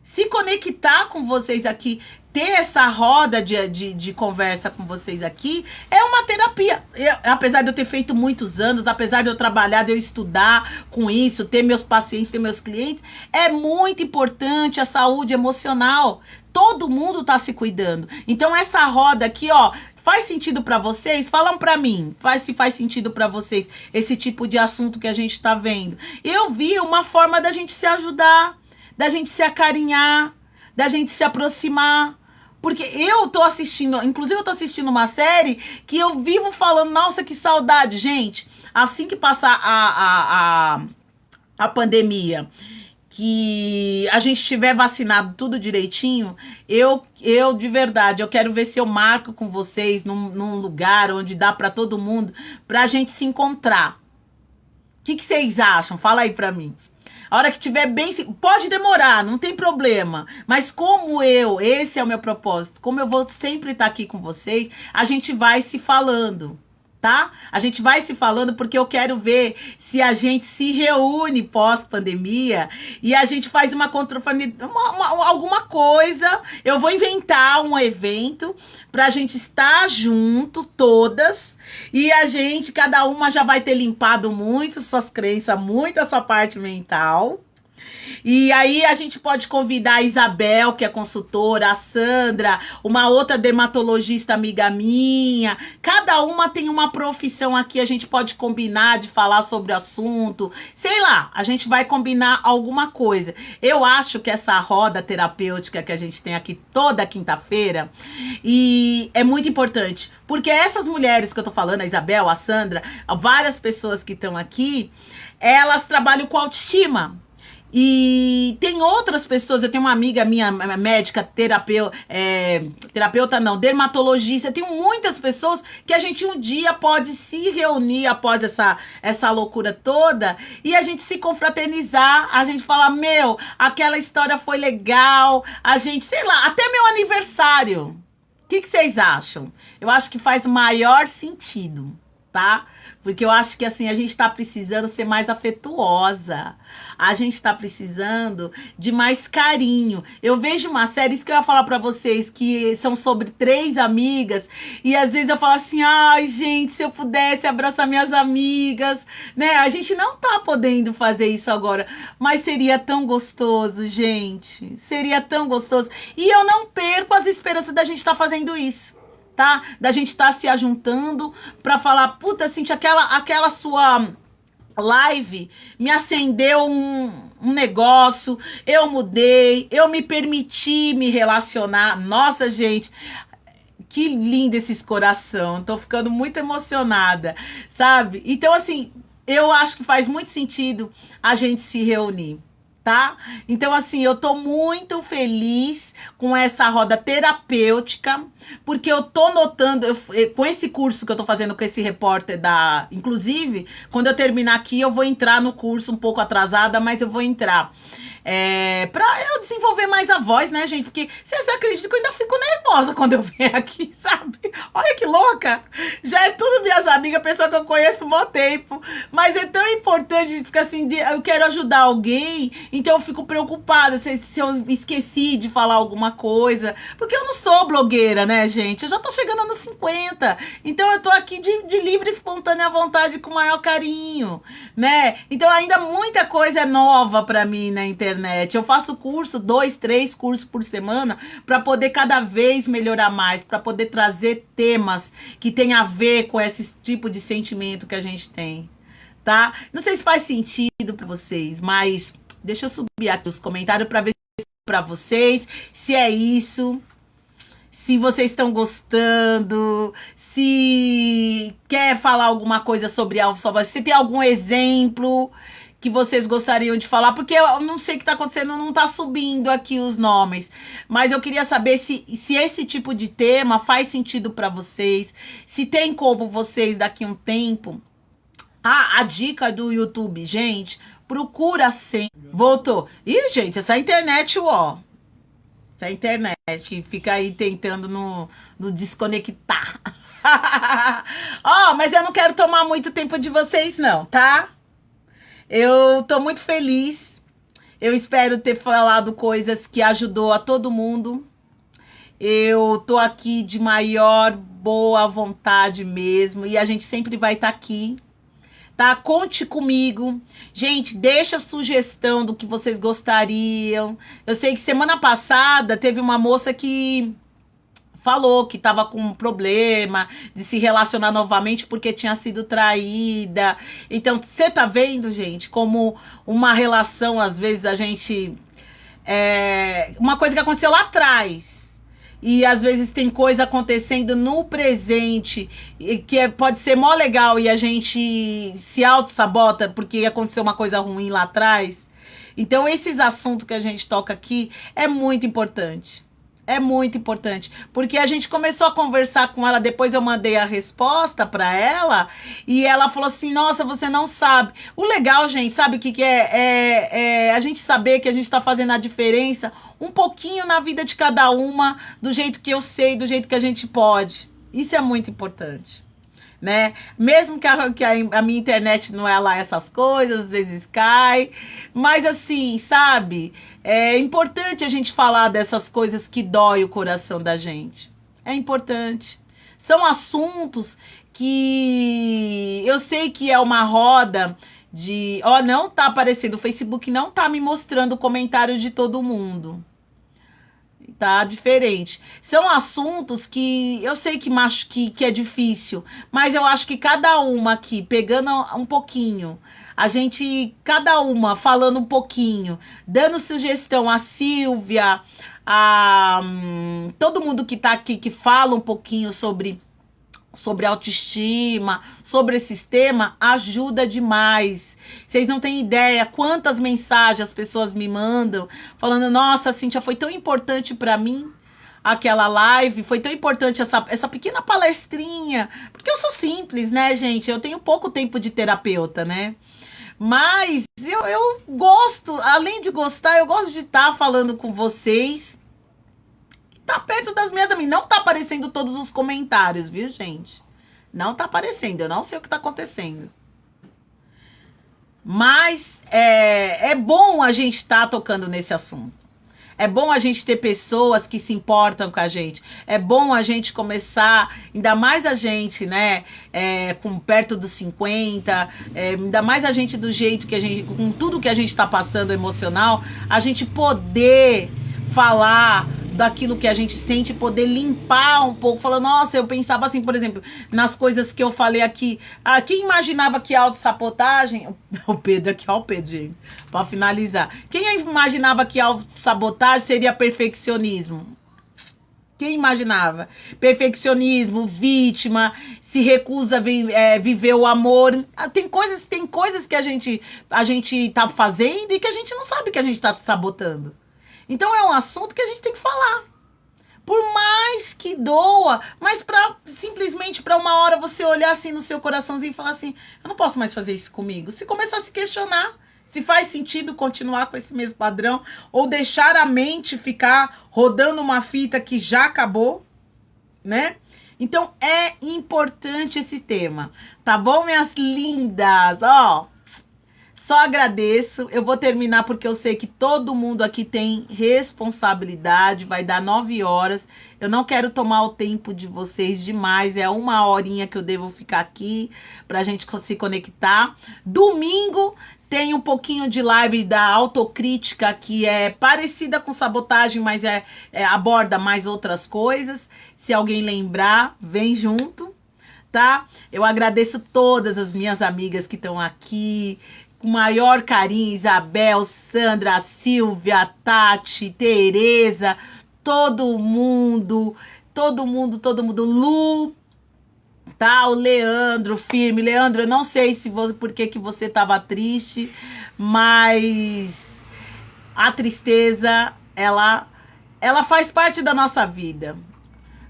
A: Se conectar com vocês aqui, ter essa roda de conversa com vocês aqui, é uma terapia. Apesar de eu ter feito muitos anos, apesar de eu trabalhar, de eu estudar com isso, ter meus pacientes, ter meus clientes, é muito importante a saúde emocional. Todo mundo tá se cuidando. Então, essa roda aqui, ó, faz sentido pra vocês? Falam pra mim, se faz sentido pra vocês esse tipo de assunto que a gente tá vendo. Eu vi uma forma da gente se ajudar, da gente se acarinhar, da gente se aproximar. Porque eu tô assistindo, inclusive eu tô assistindo uma série que eu vivo falando, nossa, que saudade, gente. Assim que passar a pandemia, que a gente tiver vacinado tudo direitinho, eu de verdade, eu quero ver se eu marco com vocês num lugar onde dá pra todo mundo, pra gente se encontrar. O que vocês acham? Fala aí pra mim. A hora que tiver bem, pode demorar, não tem problema. Mas como esse é o meu propósito, como eu vou sempre estar aqui com vocês, a gente vai se falando, tá? A gente vai se falando porque eu quero ver se a gente se reúne pós-pandemia e a gente faz alguma coisa. Eu vou inventar um evento pra gente estar junto, todas, e a gente, cada uma já vai ter limpado muito suas crenças, muito a sua parte mental. E aí a gente pode convidar a Isabel, que é consultora, a Sandra, uma outra dermatologista amiga minha. Cada uma tem uma profissão aqui, a gente pode combinar de falar sobre o assunto. Sei lá, a gente vai combinar alguma coisa. Eu acho que essa roda terapêutica que a gente tem aqui toda quinta-feira e é muito importante. Porque essas mulheres que eu tô falando, a Isabel, a Sandra, várias pessoas que estão aqui, elas trabalham com autoestima. E tem outras pessoas, eu tenho uma amiga minha, médica, terapeuta não, dermatologista, eu tenho muitas pessoas que a gente um dia pode se reunir após essa loucura toda e a gente se confraternizar, a gente falar, meu, aquela história foi legal, a gente, sei lá, até meu aniversário. O que vocês acham? Eu acho que faz maior sentido, tá? Porque eu acho que assim, a gente tá precisando ser mais afetuosa. A gente tá precisando de mais carinho. Eu vejo uma série, isso que eu ia falar pra vocês, que são sobre 3 amigas, e às vezes eu falo assim, ai gente, se eu pudesse abraçar minhas amigas, né? A gente não tá podendo fazer isso agora, mas seria tão gostoso, gente. Seria tão gostoso. E eu não perco as esperanças da gente estar fazendo isso. Tá? Da gente estar se ajuntando pra falar, puta, Cintia, aquela sua live me acendeu um negócio, eu mudei, eu me permiti me relacionar. Nossa, gente, que lindo esses coração, tô ficando muito emocionada, sabe? Então, assim, eu acho que faz muito sentido a gente se reunir. Tá? Então, assim, eu tô muito feliz com essa roda terapêutica, porque eu tô notando, com esse curso que eu tô fazendo com esse repórter da... Inclusive, quando eu terminar aqui, eu vou entrar no curso um pouco atrasada, mas eu vou entrar. Pra eu desenvolver mais a voz, né, gente? Porque vocês acreditam que eu ainda fico nervosa quando eu venho aqui, sabe? Olha que louca! Já é tudo minhas amigas, pessoa que eu conheço há muito tempo. Mas é tão importante, ficar assim, eu quero ajudar alguém, então eu fico preocupada se eu esqueci de falar alguma coisa. Porque eu não sou blogueira, né, gente? Eu já tô chegando nos 50. Então eu tô aqui de livre, espontânea vontade, com o maior carinho, né? Então ainda muita coisa é nova pra mim na internet. Eu faço curso, 2, 3 cursos por semana, para poder cada vez melhorar mais, para poder trazer temas que tem a ver com esse tipo de sentimento que a gente tem, tá? Não sei se faz sentido para vocês, mas deixa eu subir aqui os comentários para ver para vocês se é isso. Se vocês estão gostando, se quer falar alguma coisa sobre Alvo Salvador, se tem algum exemplo que vocês gostariam de falar, porque eu não sei o que está acontecendo, não está subindo aqui os nomes, mas eu queria saber se esse tipo de tema faz sentido para vocês, se tem como vocês daqui a um tempo... a dica do YouTube, gente, procura sempre... Voltou. Ih, gente, essa internet, ó... Essa internet que fica aí tentando no desconectar. Ó, mas eu não quero tomar muito tempo de vocês, não, tá? Eu tô muito feliz. Eu espero ter falado coisas que ajudou a todo mundo. Eu tô aqui de maior boa vontade mesmo. E a gente sempre vai estar aqui. Tá? Conte comigo. Gente, deixa sugestão do que vocês gostariam. Eu sei que semana passada teve uma moça que falou que estava com um problema de se relacionar novamente porque tinha sido traída. Então, você tá vendo, gente, como uma relação, às vezes, a gente... uma coisa que aconteceu lá atrás. E às vezes tem coisa acontecendo no presente que pode ser mó legal e a gente se auto-sabota porque aconteceu uma coisa ruim lá atrás. Então, esses assuntos que a gente toca aqui é muito importante. É muito importante, porque a gente começou a conversar com ela, depois eu mandei a resposta para ela, e ela falou assim, nossa, você não sabe. O legal, gente, sabe o que é? É a gente saber que a gente tá fazendo a diferença um pouquinho na vida de cada uma, do jeito que eu sei, do jeito que a gente pode. Isso é muito importante, né? Mesmo que a minha internet não é lá essas coisas, às vezes cai, mas assim, sabe? É importante a gente falar dessas coisas que dói o coração da gente. É importante. São assuntos que eu sei que é uma roda de... Ó, não tá aparecendo, o Facebook não tá me mostrando o comentário de todo mundo. Tá diferente. São assuntos que eu sei que é difícil, mas eu acho que cada uma aqui, pegando um pouquinho, a gente, cada uma falando um pouquinho, dando sugestão, a Silvia, todo mundo que tá aqui, que fala um pouquinho sobre sobre autoestima, sobre esse tema, ajuda demais. Vocês não têm ideia quantas mensagens as pessoas me mandam falando: nossa, Cíntia, foi tão importante para mim aquela live, foi tão importante essa pequena palestrinha, porque eu sou simples, né, gente? Eu tenho pouco tempo de terapeuta, né? Mas eu gosto, além de gostar, eu gosto de estar falando com vocês, tá perto das minhas amigas. Não tá aparecendo todos os comentários, viu, gente? Não tá aparecendo, eu não sei o que tá acontecendo. Mas é bom a gente estar tocando nesse assunto. É bom a gente ter pessoas que se importam com a gente. É bom a gente começar, ainda mais a gente, né? Com perto dos 50, ainda mais a gente do jeito que a gente, com tudo que a gente tá passando emocional, a gente poder falar daquilo que a gente sente, poder limpar um pouco, falando: nossa, eu pensava assim, por exemplo, nas coisas que eu falei aqui. Quem imaginava que autossabotagem... O Pedro aqui, ó, o Pedro, gente, pra finalizar. Quem imaginava que autossabotagem seria perfeccionismo? Quem imaginava? Perfeccionismo, vítima, se recusa a viver o amor. Tem coisas que a gente tá fazendo e que a gente não sabe que a gente tá se sabotando. Então é um assunto que a gente tem que falar. Por mais que doa, mas simplesmente para uma hora você olhar assim no seu coraçãozinho e falar assim: eu não posso mais fazer isso comigo. Se começar a se questionar se faz sentido continuar com esse mesmo padrão ou deixar a mente ficar rodando uma fita que já acabou, né? Então é importante esse tema, tá bom, minhas lindas? Ó, só agradeço. Eu vou terminar porque eu sei que todo mundo aqui tem responsabilidade. Vai dar 9 horas. Eu não quero tomar o tempo de vocês demais. É 1 horinha que eu devo ficar aqui pra gente se conectar. Domingo tem um pouquinho de live da autocrítica, que é parecida com sabotagem, mas aborda mais outras coisas. Se alguém lembrar, vem junto, tá? Eu agradeço todas as minhas amigas que estão aqui. Com maior carinho, Isabel, Sandra, Silvia, Tati, Tereza, todo mundo, Lu, tá? O Leandro, firme. Leandro, eu não sei por que você tava triste, mas a tristeza, ela faz parte da nossa vida.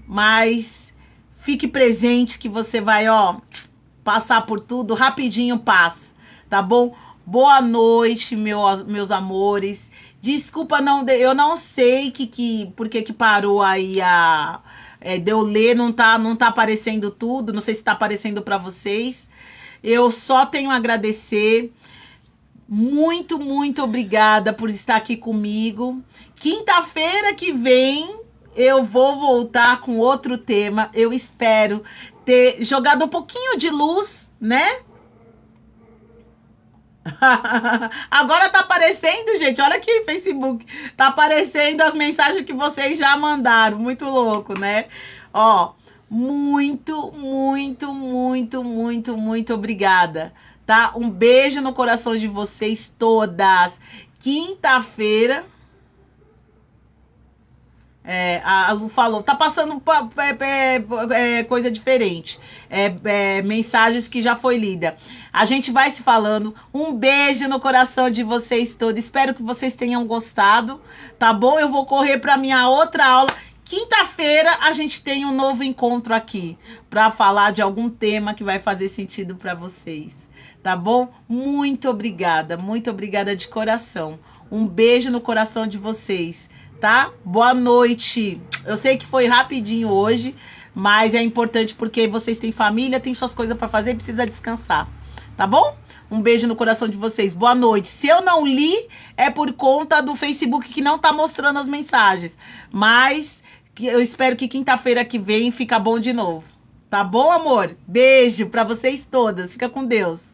A: Mas fique presente que você vai, passar por tudo, rapidinho passa, tá bom? Boa noite, meus amores. Desculpa, eu não sei por que parou aí de eu ler, não tá aparecendo tudo, não sei se tá aparecendo para vocês. Eu só tenho a agradecer. Muito, muito obrigada por estar aqui comigo. Quinta-feira que vem eu vou voltar com outro tema. Eu espero ter jogado um pouquinho de luz, né? Agora tá aparecendo, gente. Olha aqui, Facebook. Tá aparecendo as mensagens que vocês já mandaram. Muito louco, né? Muito, muito, muito, muito, muito obrigada, tá? Um beijo no coração de vocês todas. Quinta-feira. A Lu falou, tá passando coisa diferente. Mensagens que já foi lida. A gente vai se falando. Um beijo no coração de vocês todos. Espero que vocês tenham gostado, tá bom? Eu vou correr para minha outra aula. Quinta-feira a gente tem um novo encontro aqui para falar de algum tema que vai fazer sentido para vocês, tá bom? Muito obrigada de coração. Um beijo no coração de vocês, tá? Boa noite. Eu sei que foi rapidinho hoje, mas é importante porque vocês têm família, têm suas coisas para fazer e precisa descansar, tá bom? Um beijo no coração de vocês. Boa noite. Se eu não li, é por conta do Facebook que não tá mostrando as mensagens, mas eu espero que quinta-feira que vem fica bom de novo. Tá bom, amor? Beijo para vocês todas. Fica com Deus.